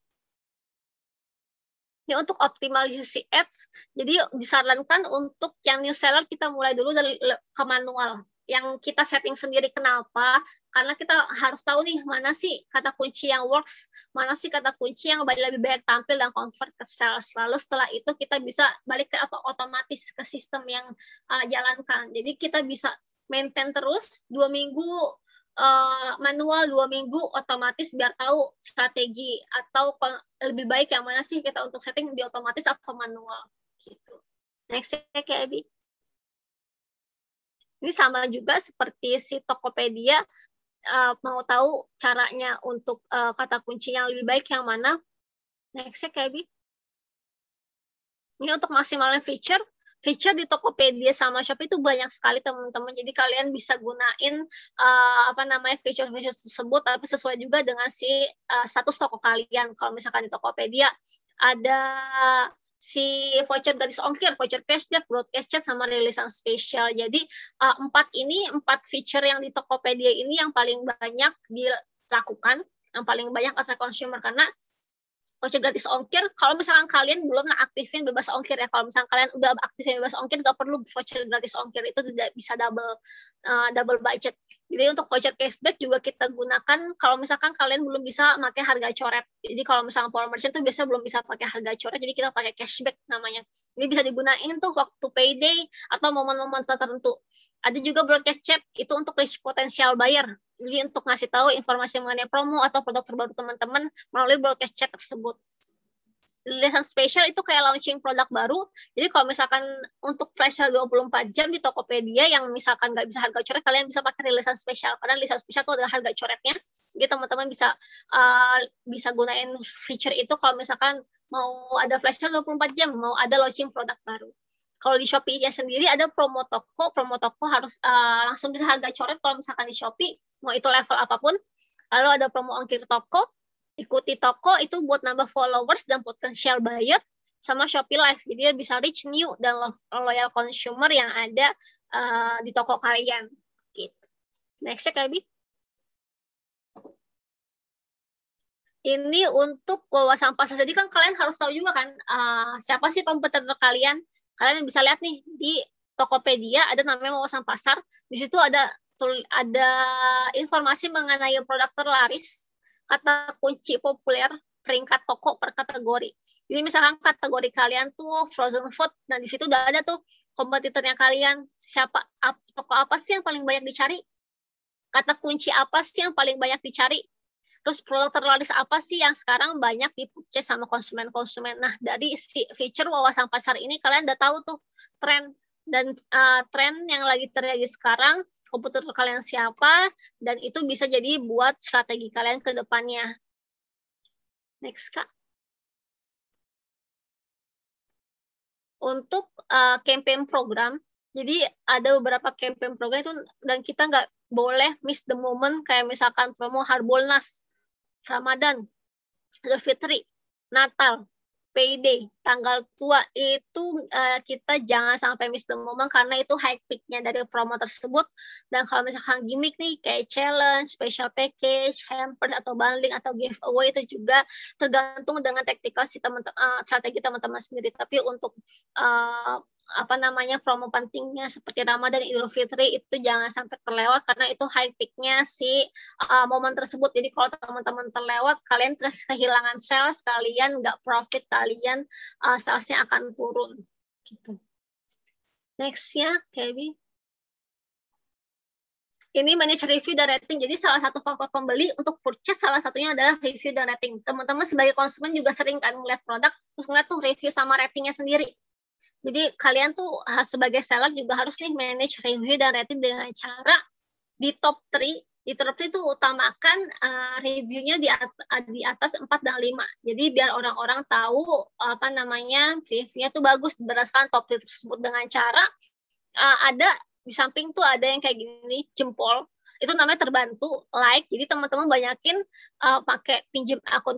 untuk optimalisasi ads. Jadi disarankan untuk yang new seller kita mulai dulu dari ke manual. Yang kita setting sendiri. Kenapa? Karena kita harus tahu nih mana sih kata kunci yang works, mana sih kata kunci yang lebih banyak tampil dan convert ke sales. Lalu setelah itu kita bisa balik ke otomatis ke sistem yang jalankan. Jadi kita bisa maintain terus 2 minggu manual, 2 minggu otomatis, biar tahu strategi atau lebih baik yang mana sih kita untuk setting di otomatis atau manual gitu. Next-nya kayak Abi. Ini sama juga seperti si Tokopedia, mau tahu caranya untuk kata kunci yang lebih baik yang mana. Next-nya kayak Abi. Ini untuk maksimalin feature di Tokopedia sama Shopee itu banyak sekali teman-teman. Jadi kalian bisa gunain feature-feature tersebut, tapi sesuai juga dengan si status toko kalian. Kalau misalkan di Tokopedia ada si voucher gratis ongkir, voucher cashback, broadcast chat, sama rilisan spesial. Jadi 4 feature yang di Tokopedia ini yang paling banyak dilakukan, yang paling banyak attract consumer, karena voucher gratis ongkir, kalau misalkan kalian belum aktifin bebas ongkir ya, kalau misalkan kalian udah aktifin bebas ongkir, nggak perlu voucher gratis ongkir, itu tidak bisa double budget. Jadi untuk voucher cashback juga kita gunakan kalau misalkan kalian belum bisa pakai harga coret. Jadi kalau misalkan power merchant tuh biasa belum bisa pakai harga coret, jadi kita pakai cashback namanya. Ini bisa digunain tuh waktu payday atau momen-momen tertentu. Ada juga broadcast chat, itu untuk reach potensial buyer. Jadi untuk ngasih tahu informasi mengenai promo atau produk terbaru teman-teman melalui broadcast chat tersebut. Rilisan spesial itu kayak launching produk baru. Jadi kalau misalkan untuk flash sale 24 jam di Tokopedia yang misalkan nggak bisa harga coret, kalian bisa pakai rilisan spesial. Karena rilisan spesial itu adalah harga coretnya. Jadi teman-teman bisa gunain feature itu kalau misalkan mau ada flash sale 24 jam, mau ada launching produk baru. Kalau di Shopee-nya sendiri ada promo toko harus langsung bisa harga coret kalau misalkan di Shopee, mau itu level apapun. Lalu ada promo ongkir toko, ikuti toko itu buat nambah followers dan potensial buyer, sama Shopee Live, jadi bisa reach new dan loyal consumer yang ada di toko kalian. Gitu. Next-nya Kabi. Ini untuk wawasan pasar. Jadi kan kalian harus tahu juga kan siapa sih kompetitor kalian. Kalian bisa lihat nih di Tokopedia ada namanya wawasan pasar. Di situ ada informasi mengenai produk terlaris, kata kunci populer, peringkat toko per kategori. Jadi misalkan kategori kalian tuh frozen food, nah di situ udah ada tuh kompetitornya kalian, siapa toko apa sih yang paling banyak dicari, kata kunci apa sih yang paling banyak dicari, terus produk terlaris apa sih yang sekarang banyak dipakai sama konsumen-konsumen. Nah, dari feature wawasan pasar ini kalian udah tahu tuh tren dan tren yang lagi terjadi sekarang, kompetitor kalian siapa, dan itu bisa jadi buat strategi kalian ke depannya. Next, Kak. Untuk campaign program, jadi ada beberapa campaign program itu, dan kita nggak boleh miss the moment, kayak misalkan promo Harbolnas, Ramadan, Idul Fitri, Natal, Payday, tanggal tua, itu kita jangan sampai miss the moment karena itu high peak-nya dari promo tersebut. Dan kalau misalkan gimmick nih kayak challenge, special package, hamper atau bundling atau giveaway itu juga tergantung dengan taktikal strategi teman-teman sendiri. Tapi untuk promo pentingnya seperti Ramadan, Idul Fitri itu jangan sampai terlewat karena itu high peak-nya si momen tersebut. Jadi kalau teman-teman terlewat, kalian kehilangan sales, kalian nggak profit, kalian salesnya akan turun. Gitu. Next-nya, Kevin. Ini manage review dan rating. Jadi salah satu faktor pembeli untuk purchase salah satunya adalah review dan rating. Teman-teman sebagai konsumen juga sering kan melihat produk, terus ngeliat tuh review sama ratingnya sendiri. Jadi kalian tuh sebagai seller juga harus nih manage review dan rating dengan cara di top 3 itu utamakan reviewnya di atas 4 dan 5. Jadi biar orang-orang tahu reviewnya tuh bagus berdasarkan top 3 tersebut, dengan cara ada di samping tuh ada yang kayak gini, jempol. Itu namanya terbantu, like. Jadi teman-teman banyakin pakai pinjam akun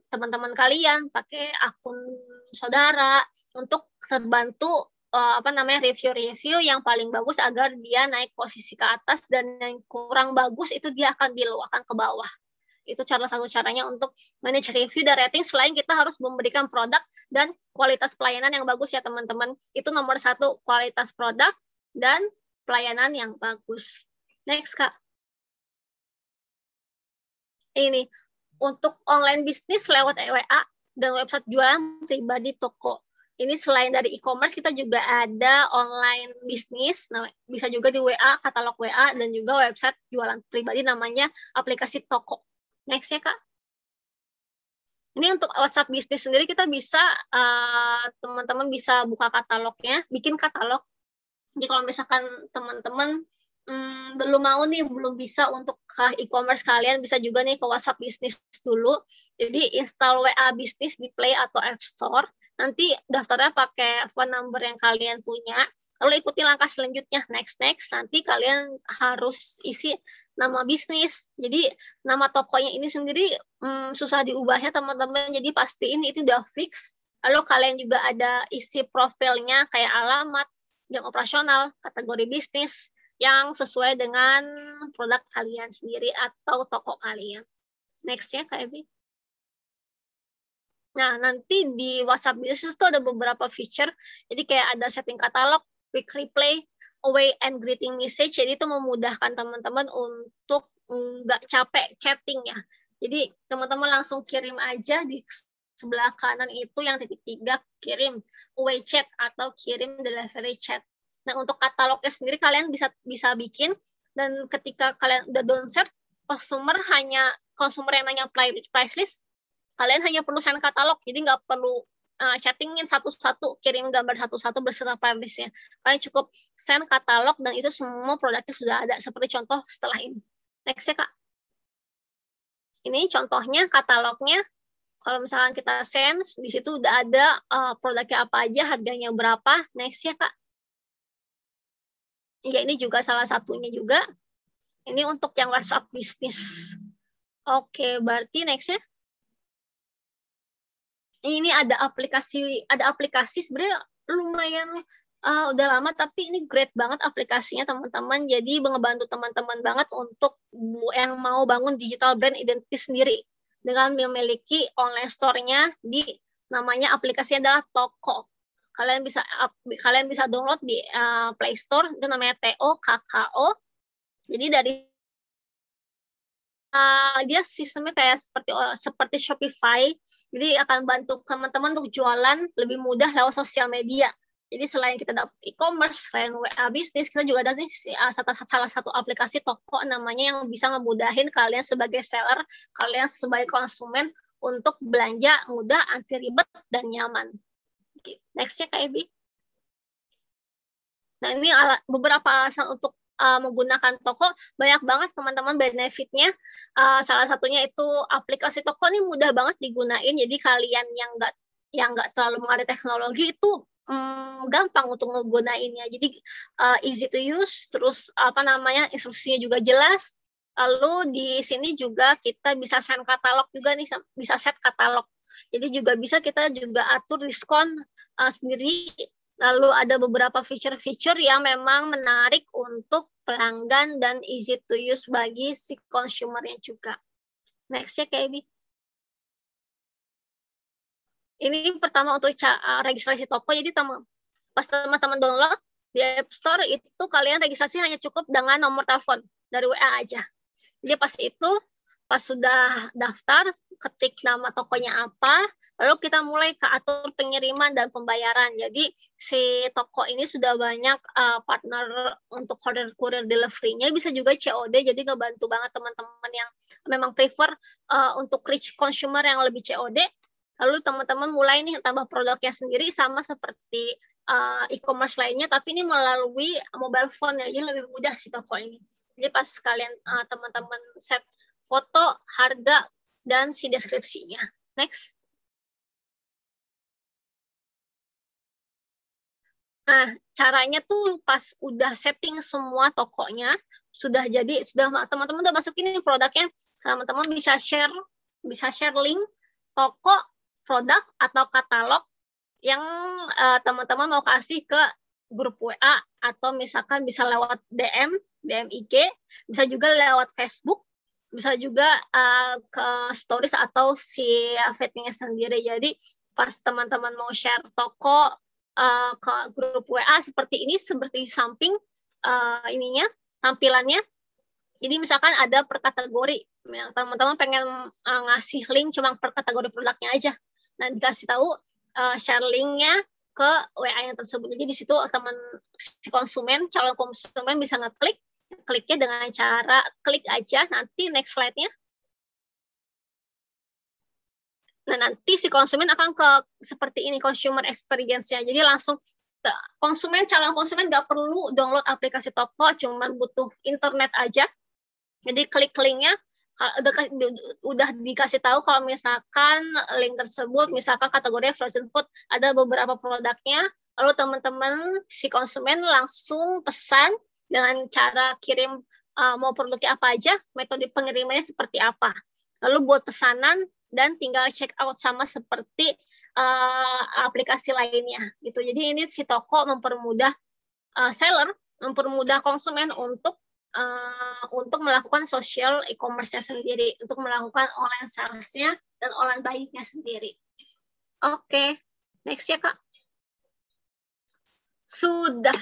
teman-teman kalian, pakai akun saudara untuk terbantu review-review yang paling bagus agar dia naik posisi ke atas, dan yang kurang bagus itu dia akan akan ke bawah. Itu salah satu caranya untuk manage review dan rating, selain kita harus memberikan produk dan kualitas pelayanan yang bagus ya teman-teman. Itu nomor 1, kualitas produk dan pelayanan yang bagus. Next, Kak. Ini untuk online bisnis lewat WA dan website jualan pribadi toko. Ini selain dari e-commerce, kita juga ada online bisnis, bisa juga di WA, katalog WA, dan juga website jualan pribadi namanya aplikasi toko. Next-nya, Kak. Ini untuk WhatsApp bisnis sendiri, kita bisa, teman-teman bisa buka katalognya, bikin katalog. Jadi kalau misalkan teman-teman belum bisa untuk ke e-commerce kalian, bisa juga nih ke WhatsApp bisnis dulu. Jadi install WA bisnis di Play atau App Store. Nanti daftarnya pakai phone number yang kalian punya. Lalu ikuti langkah selanjutnya, next. Nanti kalian harus isi nama bisnis. Jadi nama tokonya ini sendiri susah diubahnya teman-teman. Jadi pastiin itu udah fix. Lalu kalian juga ada isi profilnya kayak alamat, yang operasional, kategori bisnis, yang sesuai dengan produk kalian sendiri atau toko kalian. Next-nya, Kak Evi. Nah, nanti di WhatsApp Business itu ada beberapa feature. Jadi kayak ada setting katalog, quick reply, away and greeting message. Jadi itu memudahkan teman-teman untuk nggak capek chatting ya. Jadi teman-teman langsung kirim aja di sebelah kanan itu yang titik 3, kirim away chat atau kirim delivery chat. Nah, untuk katalognya sendiri kalian bisa bikin, dan ketika kalian udah downset, konsumer yang nanya price list, kalian hanya perlu send katalog, jadi nggak perlu chattingin satu-satu, kirim gambar satu-satu beserta price listnya. Kalian cukup send katalog dan itu semua produknya sudah ada, seperti contoh setelah ini. Next ya, Kak. Ini contohnya katalognya. Kalau misalkan kita sense, di situ udah ada produknya apa aja, harganya berapa. Next ya, Kak. Ya, ini juga salah satunya juga. Ini untuk yang WhatsApp bisnis. Oke, berarti next ya. Ini ada aplikasi sebenarnya lumayan udah lama, tapi ini great banget aplikasinya teman-teman. Jadi ngebantu teman-teman banget untuk yang mau bangun digital brand identity sendiri dengan memiliki online store-nya di namanya aplikasinya adalah Toko. Kalian bisa download di Play Store, itu namanya TOKKO. Jadi dari dia sistemnya kayak seperti Shopify, jadi akan bantu teman-teman untuk jualan lebih mudah lewat sosial media. Jadi selain kita dapat e-commerce, selain WA bisnis, kita juga ada nih salah satu aplikasi toko namanya yang bisa ngemudahin kalian sebagai seller, kalian sebagai konsumen untuk belanja mudah, anti ribet, dan nyaman. Next-nya Kak Ebi. Nah, ini beberapa alasan untuk menggunakan toko. Banyak banget teman-teman benefitnya. Salah satunya itu aplikasi toko ini mudah banget digunain. Jadi kalian yang nggak terlalu mengerti teknologi itu gampang untuk ngegunainnya. Jadi easy to use. Terus instruksinya juga jelas. Lalu di sini juga kita bisa set katalog juga nih, bisa set katalog. Jadi juga bisa kita juga atur diskon sendiri. Lalu ada beberapa feature-feature yang memang menarik untuk pelanggan dan easy to use bagi si consumer-nya juga. Next ya, Kak Ebi. Ini pertama untuk registrasi toko. Jadi pas teman-teman download di App Store, itu kalian registrasi hanya cukup dengan nomor telepon dari WA aja. Jadi pas sudah daftar, ketik nama tokonya apa, lalu kita mulai ke atur pengiriman dan pembayaran. Jadi si toko ini sudah banyak partner untuk courier delivery-nya, bisa juga COD, jadi ngebantu banget teman-teman yang memang prefer untuk reach consumer yang lebih COD. Lalu teman-teman mulai nih tambah produknya sendiri sama seperti e-commerce lainnya, tapi ini melalui mobile phone ya, jadi lebih mudah si toko ini. Jadi pas kalian teman-teman set foto, harga, dan si deskripsinya. Next. Nah, caranya tuh pas udah setting semua tokonya, sudah teman-teman udah masukin produknya, teman-teman bisa share link toko, produk, atau katalog yang teman-teman mau kasih ke grup WA, atau misalkan bisa lewat DM IG, bisa juga lewat Facebook, bisa juga ke stories atau si feednya sendiri. Jadi pas teman-teman mau share toko ke grup WA seperti ini, seperti samping tampilannya. Jadi misalkan ada per kategori, teman-teman pengen ngasih link cuma per kategori produknya aja. Nah, dikasih tahu share linknya ke WA yang tersebut. Jadi di situ calon konsumen bisa kliknya dengan cara klik aja, nanti next slide-nya. Nah, nanti si konsumen akan seperti ini consumer experience-nya. Jadi langsung calon konsumen nggak perlu download aplikasi toko, cuma butuh internet aja. Jadi klik linknya, udah dikasih tahu kalau misalkan link tersebut, misalkan kategori frozen food, ada beberapa produknya, lalu teman-teman si konsumen langsung pesan dengan cara kirim mau produknya apa aja, metode pengirimannya seperti apa. Lalu buat pesanan dan tinggal check out sama seperti aplikasi lainnya gitu. Jadi ini si toko mempermudah seller, mempermudah konsumen untuk melakukan social e-commerce-nya sendiri, untuk melakukan online sales-nya dan online buying-nya sendiri. Oke, next ya Kak. Sudah.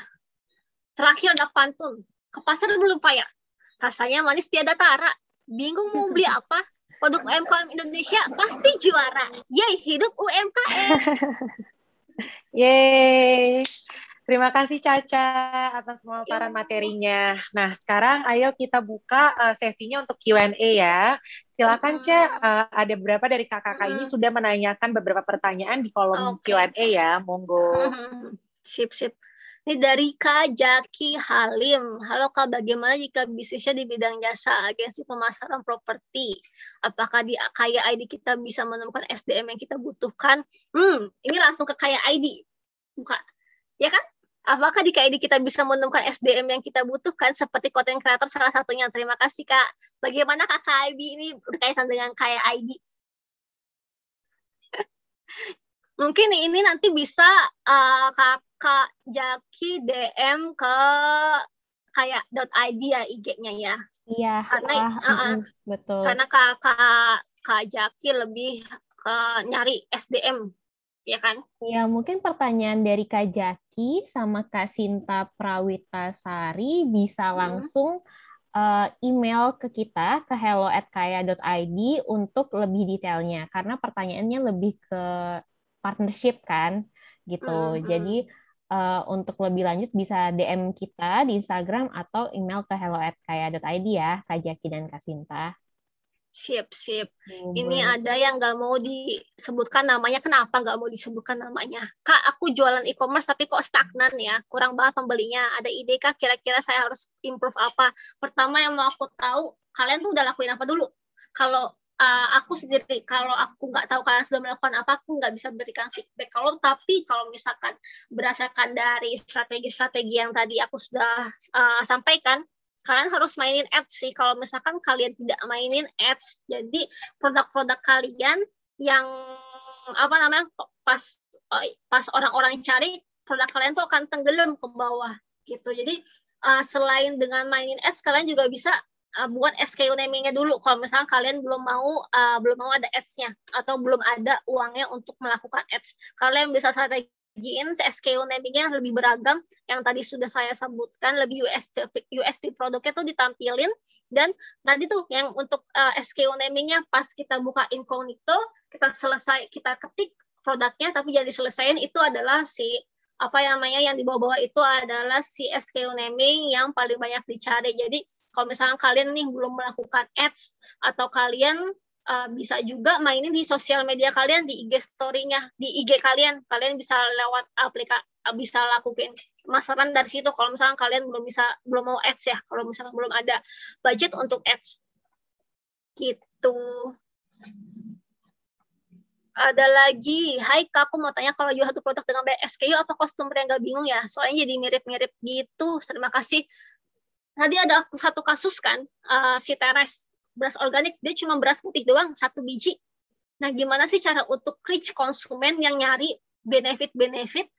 Terakhir ada pantun. Ke pasar belum payah. Rasanya manis tiada tara. Bingung mau beli apa? Produk UMKM Indonesia pasti juara. Yeay, hidup UMKM. Yeay. Terima kasih Caca atas pemaparan materinya. Nah, sekarang ayo kita buka sesinya untuk Q&A ya. Silakan Ca, ada beberapa dari kakak-kakak ini sudah menanyakan beberapa pertanyaan di kolom Q&A ya. Monggo. Sip. Ini dari Kak Jaki Halim. Halo Kak, bagaimana jika bisnisnya di bidang jasa, agensi pemasaran properti? Apakah di Kaya ID kita bisa menemukan SDM yang kita butuhkan? Ini langsung ke Kaya ID. Buka. Ya kan? Apakah di Kaya ID kita bisa menemukan SDM yang kita butuhkan seperti content creator salah satunya? Terima kasih Kak. Bagaimana Kak ID ini berkaitan dengan Kaya ID? Mungkin ini nanti bisa Kakak Jaki DM ke kayak.id ya IG-nya ya. Iya, betul. Karena Kak Jaki lebih nyari SDM, ya kan? Ya, mungkin pertanyaan dari Kak Jaki sama Kak Sinta Prawitasari bisa langsung email ke kita ke hello@kaya.id untuk lebih detailnya karena pertanyaannya lebih ke partnership kan gitu. Jadi untuk lebih lanjut bisa DM kita di Instagram atau email ke hello@kaya.id ya, Kak Jaki dan Kak Sinta. Sip. Ini ada yang nggak mau disebutkan namanya. Kenapa nggak mau disebutkan namanya? Kak, aku jualan e-commerce tapi kok stagnan ya. Kurang banget pembelinya. Ada ide Kak, kira-kira saya harus improve apa? Pertama yang mau aku tahu, kalian tuh udah lakuin apa dulu? Kalau aku sendiri, kalau aku nggak tahu kalian sudah melakukan apa, aku nggak bisa berikan feedback. Tapi kalau misalkan berdasarkan dari strategi-strategi yang tadi aku sudah sampaikan, kalian harus mainin ads sih. Kalau misalkan kalian tidak mainin ads, jadi produk-produk kalian yang pas orang-orang cari, produk kalian tuh akan tenggelam ke bawah gitu. Jadi selain dengan mainin ads, kalian juga bisa buat SKU naming-nya dulu. Kalau misalkan kalian belum mau ada ads-nya atau belum ada uangnya untuk melakukan ads, kalian bisa strategiin SKU naming-nya lebih beragam yang tadi sudah saya sebutkan, lebih USP produknya tuh ditampilin. Dan tadi tuh yang untuk SKU naming-nya pas kita buka incognito, kita ketik produknya tapi jadi selesaiin, itu adalah yang di bawah-bawah itu adalah si SKU naming yang paling banyak dicari. Jadi kalau misalnya kalian nih belum melakukan ads, atau kalian bisa juga mainin di sosial media kalian, di IG story-nya, di IG kalian bisa lewat bisa lakukan pemasaran dari situ. Kalau misalnya kalian belum mau ads ya, kalau misalnya belum ada budget untuk ads gitu. Ada lagi, hai Kak, aku mau tanya, kalau jual satu produk dengan banyak SKU, apa customer yang nggak bingung ya? Soalnya jadi mirip-mirip gitu. Terima kasih. Tadi ada satu kasus kan, si Teres, beras organik, dia cuma beras putih doang, 1 biji. Nah, gimana sih cara untuk reach konsumen yang nyari benefit-benefit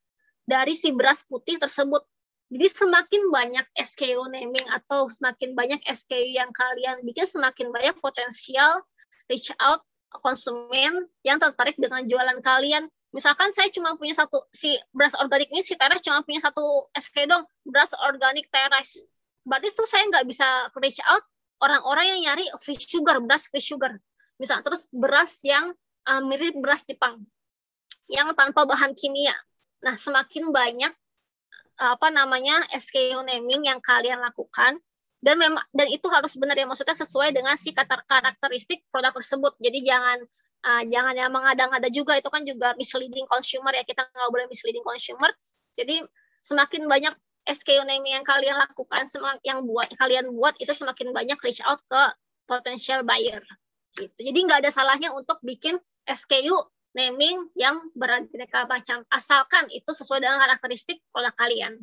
dari si beras putih tersebut? Jadi semakin banyak SKU naming atau semakin banyak SKU yang kalian bikin, semakin banyak potensial reach out konsumen yang tertarik dengan jualan kalian. Misalkan saya cuma punya si beras organik ini, si Teres cuma punya 1 SKU dong, beras organik Teres. Berarti tuh saya nggak bisa reach out orang-orang yang nyari beras free sugar. Misalnya terus beras yang mirip beras Jepang, yang tanpa bahan kimia. Nah, semakin banyak SKU naming yang kalian lakukan, dan itu harus benar ya, maksudnya sesuai dengan si karakteristik produk tersebut. Jadi jangan yang mengada-ngada juga, itu kan juga misleading consumer ya, kita nggak boleh misleading consumer. Jadi semakin banyak SKU naming yang kalian lakukan, kalian buat itu semakin banyak reach out ke potential buyer gitu. Jadi nggak ada salahnya untuk bikin SKU naming yang beraneka macam, asalkan itu sesuai dengan karakteristik produk kalian.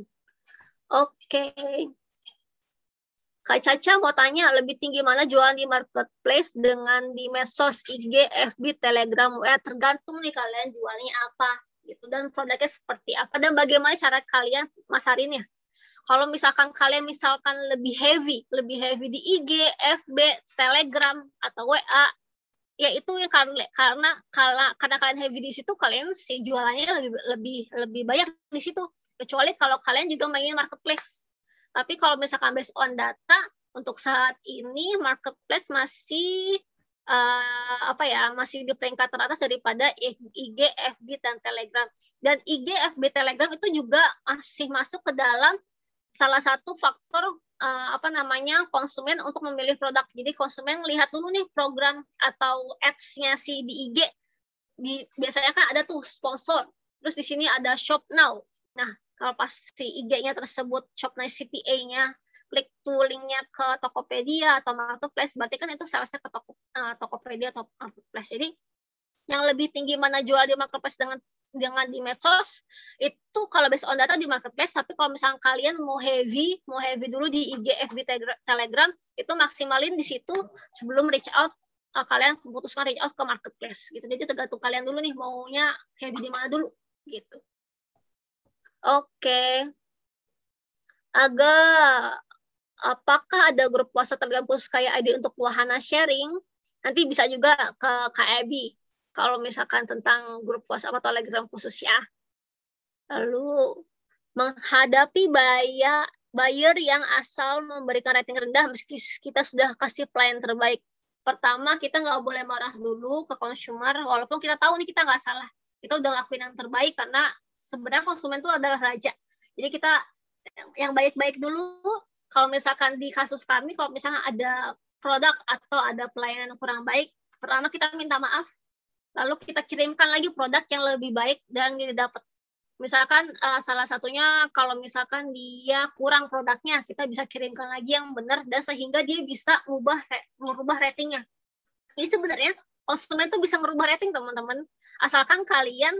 Oke. Kak Caca mau tanya, lebih tinggi mana jualan di marketplace dengan di medsos, IG, FB, Telegram, WA? Tergantung nih kalian jualnya apa gitu, dan produknya seperti apa, dan bagaimana cara kalian masarinnya. Kalau misalkan kalian lebih heavy di IG, FB, Telegram, atau WA, ya itu yang karena kalian heavy di situ, kalian si jualannya lebih banyak di situ. Kecuali kalau kalian juga mainin marketplace. Tapi kalau misalkan based on data, untuk saat ini marketplace masih masih di peringkat teratas daripada IG, FB, dan Telegram. Dan IG, FB, Telegram itu juga masih masuk ke dalam salah satu faktor konsumen untuk memilih produk. Jadi konsumen lihat dulu nih program atau ads-nya si di IG. Biasanya kan ada tuh sponsor. Terus di sini ada shop now. Nah, Kalau pas si IG-nya tersebut Shopnice CTA-nya klik tuh linknya ke Tokopedia atau Marketplace, berarti kan itu salesnya ke Tokopedia atau Marketplace. Jadi yang lebih tinggi mana jual di Marketplace dengan di medsos, itu kalau based on data di Marketplace, tapi kalau misalnya kalian mau heavy dulu di IG, FB, Telegram, itu maksimalin di situ sebelum reach out, kalian memutuskan reach out ke Marketplace gitu. Jadi tergantung kalian dulu nih maunya heavy di mana dulu gitu. Oke. Apakah ada grup WhatsApp Telegram khusus kayak ID untuk wahana sharing? Nanti bisa juga ke KEB kalau misalkan tentang grup WhatsApp atau Telegram khusus ya. Lalu menghadapi buyer yang asal memberikan rating rendah meski kita sudah kasih pelayan terbaik. Pertama, kita nggak boleh marah dulu ke consumer, walaupun kita tahu nih kita nggak salah. Kita udah lakuin yang terbaik karena sebenarnya konsumen itu adalah raja. Jadi kita yang baik-baik dulu. Kalau misalkan di kasus kami, kalau misalnya ada produk atau ada pelayanan kurang baik, pertama kita minta maaf, lalu kita kirimkan lagi produk yang lebih baik dan kita dapat. Misalkan salah satunya kalau misalkan dia kurang produknya, kita bisa kirimkan lagi yang benar dan sehingga dia bisa merubah ratingnya. Jadi sebenarnya konsumen itu bisa merubah rating teman-teman, asalkan kalian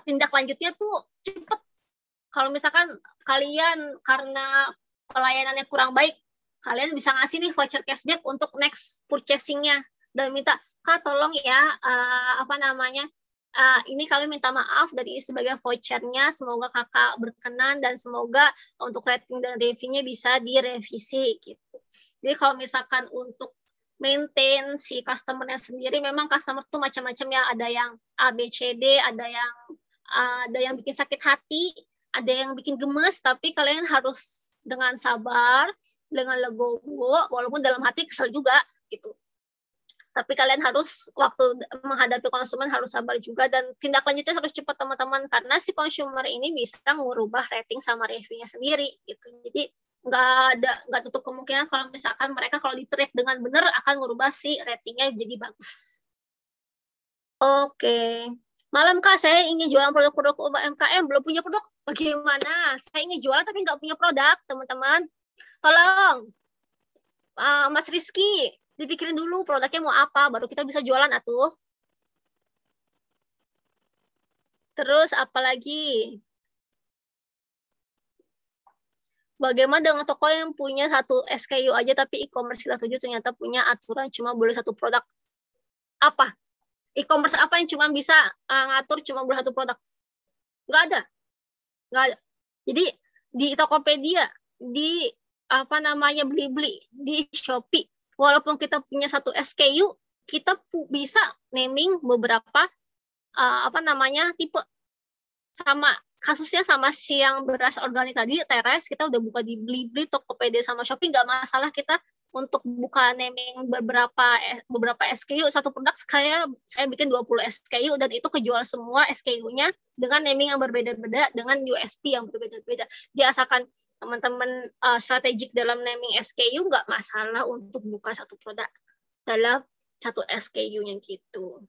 tindak lanjutnya tuh cepat. Kalau misalkan kalian karena pelayanannya kurang baik, kalian bisa ngasih nih voucher cashback untuk next purchasing-nya dan minta, Kak tolong ya ini kami minta maaf dari ini sebagai vouchernya, semoga kakak berkenan dan semoga untuk rating dan reviewnya bisa direvisi gitu. Jadi kalau misalkan untuk maintain si customer-nya sendiri, memang customer tuh macam-macam ya, ada yang A, B, C, D, ada yang bikin sakit hati, ada yang bikin gemes, tapi kalian harus dengan sabar, dengan legowo, walaupun dalam hati kesel juga gitu. Tapi kalian harus waktu menghadapi konsumen harus sabar juga dan tindak lanjutnya harus cepat teman-teman, karena si consumer ini bisa mengubah rating sama reviewnya sendiri gitu. Jadi nggak tutup kemungkinan kalau misalkan mereka kalau di-treat dengan benar akan merubah si ratingnya jadi bagus. Oke. Malam Kak, saya ingin jualan produk-produk UMKM, belum punya produk, bagaimana? Saya ingin jualan tapi nggak punya produk, teman-teman. Tolong, Mas Rizky, dipikirin dulu produknya mau apa, baru kita bisa jualan atuh. Terus apa lagi? Bagaimana dengan toko yang punya satu SKU aja tapi e-commerce kita tuju ternyata punya aturan cuma boleh satu produk? Apa? E-commerce apa yang cuma bisa ngatur cuma boleh satu produk? Nggak ada. Jadi di Tokopedia, di Blibli, di Shopee, walaupun kita punya satu SKU, kita bisa naming beberapa tipe. Sama kasusnya sama si yang beras organik tadi, Teres, kita udah buka di Blibli, Tokopedia sama Shopee, nggak masalah kita untuk buka naming beberapa SKU. Satu produk saya bikin 20 SKU dan itu kejual semua SKU-nya dengan naming yang berbeda-beda, dengan USP yang berbeda-beda. Dia asalkan teman-teman strategik dalam naming SKU, nggak masalah untuk buka satu produk dalam satu SKU-nya gitu.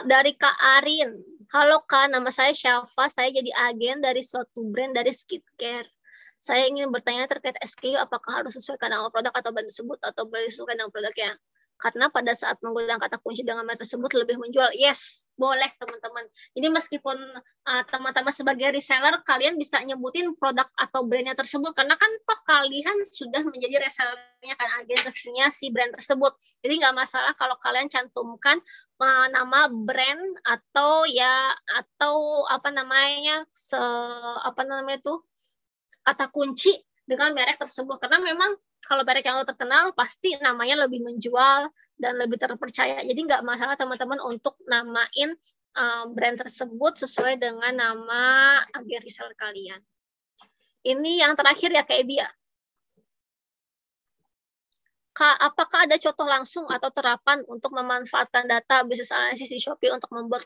Dari Kak Arin. Halo Kak, nama saya Syafa. Saya jadi agen dari suatu brand dari skincare. Saya ingin bertanya terkait SKU, apakah harus sesuaikan nama produk atau brand tersebut atau boleh sesuaikan nama produknya? Karena pada saat menggunakan kata kunci dengan brand tersebut lebih menjual. Yes, boleh teman-teman. Jadi meskipun teman-teman sebagai reseller, kalian bisa nyebutin produk atau brandnya tersebut. Karena kan toh kalian sudah menjadi resellernya kan, agen resminya si brand tersebut. Jadi nggak masalah kalau kalian cantumkan nama brand atau kata kunci dengan merek tersebut, karena memang kalau merek yang terkenal pasti namanya lebih menjual dan lebih terpercaya. Jadi nggak masalah teman-teman untuk namain brand tersebut sesuai dengan nama agen reseller kalian. Ini yang terakhir ya Kak Ebi ya. Kak, apakah ada contoh langsung atau terapan untuk memanfaatkan data bisnis analisis di Shopee untuk membuat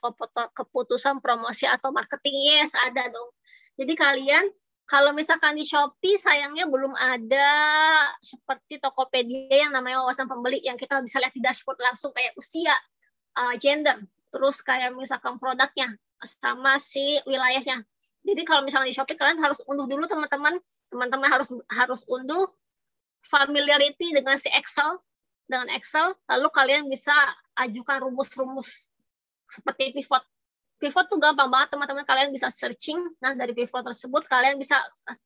keputusan promosi atau marketing? Yes, ada dong. Jadi kalian kalau misalkan di Shopee sayangnya belum ada seperti Tokopedia yang namanya wawasan pembeli yang kita bisa lihat di dashboard langsung kayak usia, gender, terus kayak misalkan produknya. sama si wilayahnya. Jadi kalau misalnya di Shopee kalian harus unduh dulu teman-teman harus unduh familiarity dengan si Excel, lalu kalian bisa ajukan rumus-rumus seperti pivot. Pivot tuh gampang banget teman-teman, kalian bisa searching. Nah dari pivot tersebut kalian bisa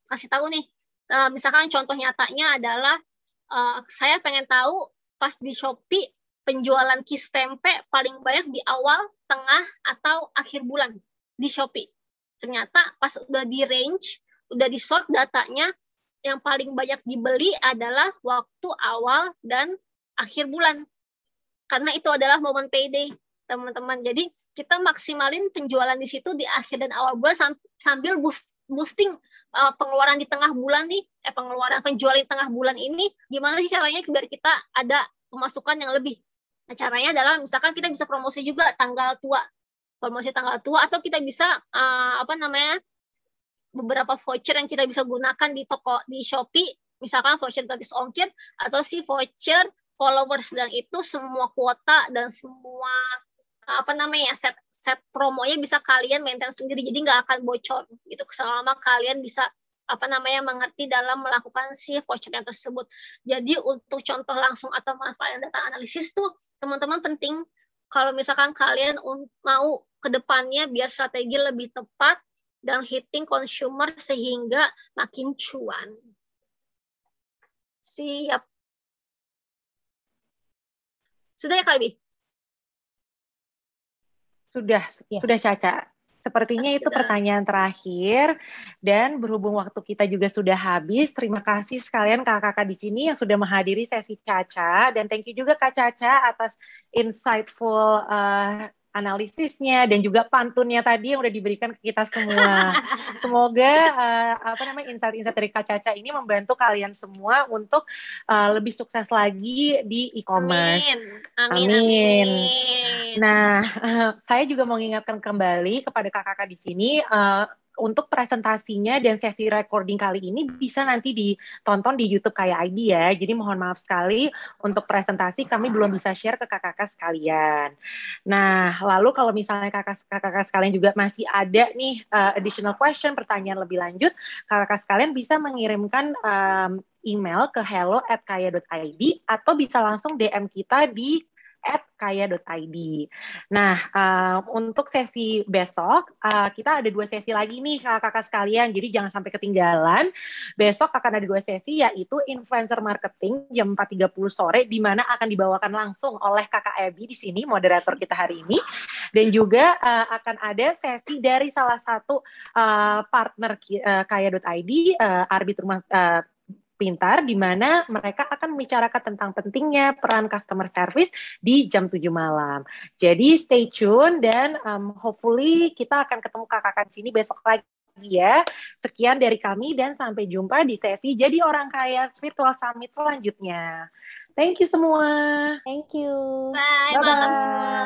kasih tahu nih, misalkan contoh nyatanya adalah saya pengen tahu pas di Shopee penjualan kis tempe paling banyak di awal, tengah, atau akhir bulan di Shopee. Ternyata pas udah di range, udah di sort datanya, yang paling banyak dibeli adalah waktu awal dan akhir bulan. Karena itu adalah momen payday, teman-teman. Jadi kita maksimalin penjualan di situ di akhir dan awal bulan sambil boosting pengeluaran di tengah bulan nih, pengeluaran penjualan di tengah bulan ini. Gimana sih caranya biar kita ada pemasukan yang lebih? Nah, caranya adalah misalkan kita bisa promosi juga tanggal tua, atau kita bisa beberapa voucher yang kita bisa gunakan di toko di Shopee, misalkan voucher gratis ongkir atau si voucher followers, dan itu semua kuota dan semua set promonya bisa kalian maintain sendiri, jadi nggak akan bocor gitu selama kalian bisa mengerti dalam melakukan si voucher yang tersebut. Jadi untuk contoh langsung atau manfaat data analisis tuh teman-teman penting kalau misalkan kalian mau ke depannya biar strategi lebih tepat dan hitting consumer sehingga makin cuan. Siap. Sudah ya Kak Ibi? Sudah Caca. Sepertinya itu pertanyaan terakhir, dan berhubung waktu kita juga sudah habis, terima kasih sekalian kakak-kakak di sini yang sudah menghadiri sesi Caca, dan thank you juga Kak Caca atas insightful analisisnya dan juga pantunnya tadi yang udah diberikan ke kita semua. Semoga insight-insight dari Kak Caca ini membantu kalian semua untuk lebih sukses lagi di e-commerce. Amin. Nah, saya juga mau mengingatkan kembali kepada kakak-kakak di sini untuk presentasinya dan sesi recording kali ini bisa nanti ditonton di YouTube Kaya ID ya. Jadi mohon maaf sekali untuk presentasi kami belum bisa share ke kakak-kakak sekalian. Nah, lalu kalau misalnya kakak-kakak sekalian juga masih ada nih additional question, pertanyaan lebih lanjut, kakak-kakak sekalian bisa mengirimkan email ke hello@kaya.id atau bisa langsung DM kita di @kaya.id. Nah, untuk sesi besok, kita ada 2 sesi lagi nih kakak-kakak sekalian, jadi jangan sampai ketinggalan. Besok akan ada 2 sesi, yaitu influencer marketing jam 4.30 sore, di mana akan dibawakan langsung oleh kakak Ebi di sini, moderator kita hari ini. Dan juga akan ada sesi dari salah satu partner Kaya.id, Arbit Rumah Pintar, di mana mereka akan membicarakan tentang pentingnya peran customer service di jam 7 malam. Jadi stay tune dan hopefully kita akan ketemu kakak-kakak di sini besok lagi ya. Sekian dari kami dan sampai jumpa di sesi Jadi Orang Kaya Virtual Summit selanjutnya. Thank you semua. Thank you. Bye malam semua.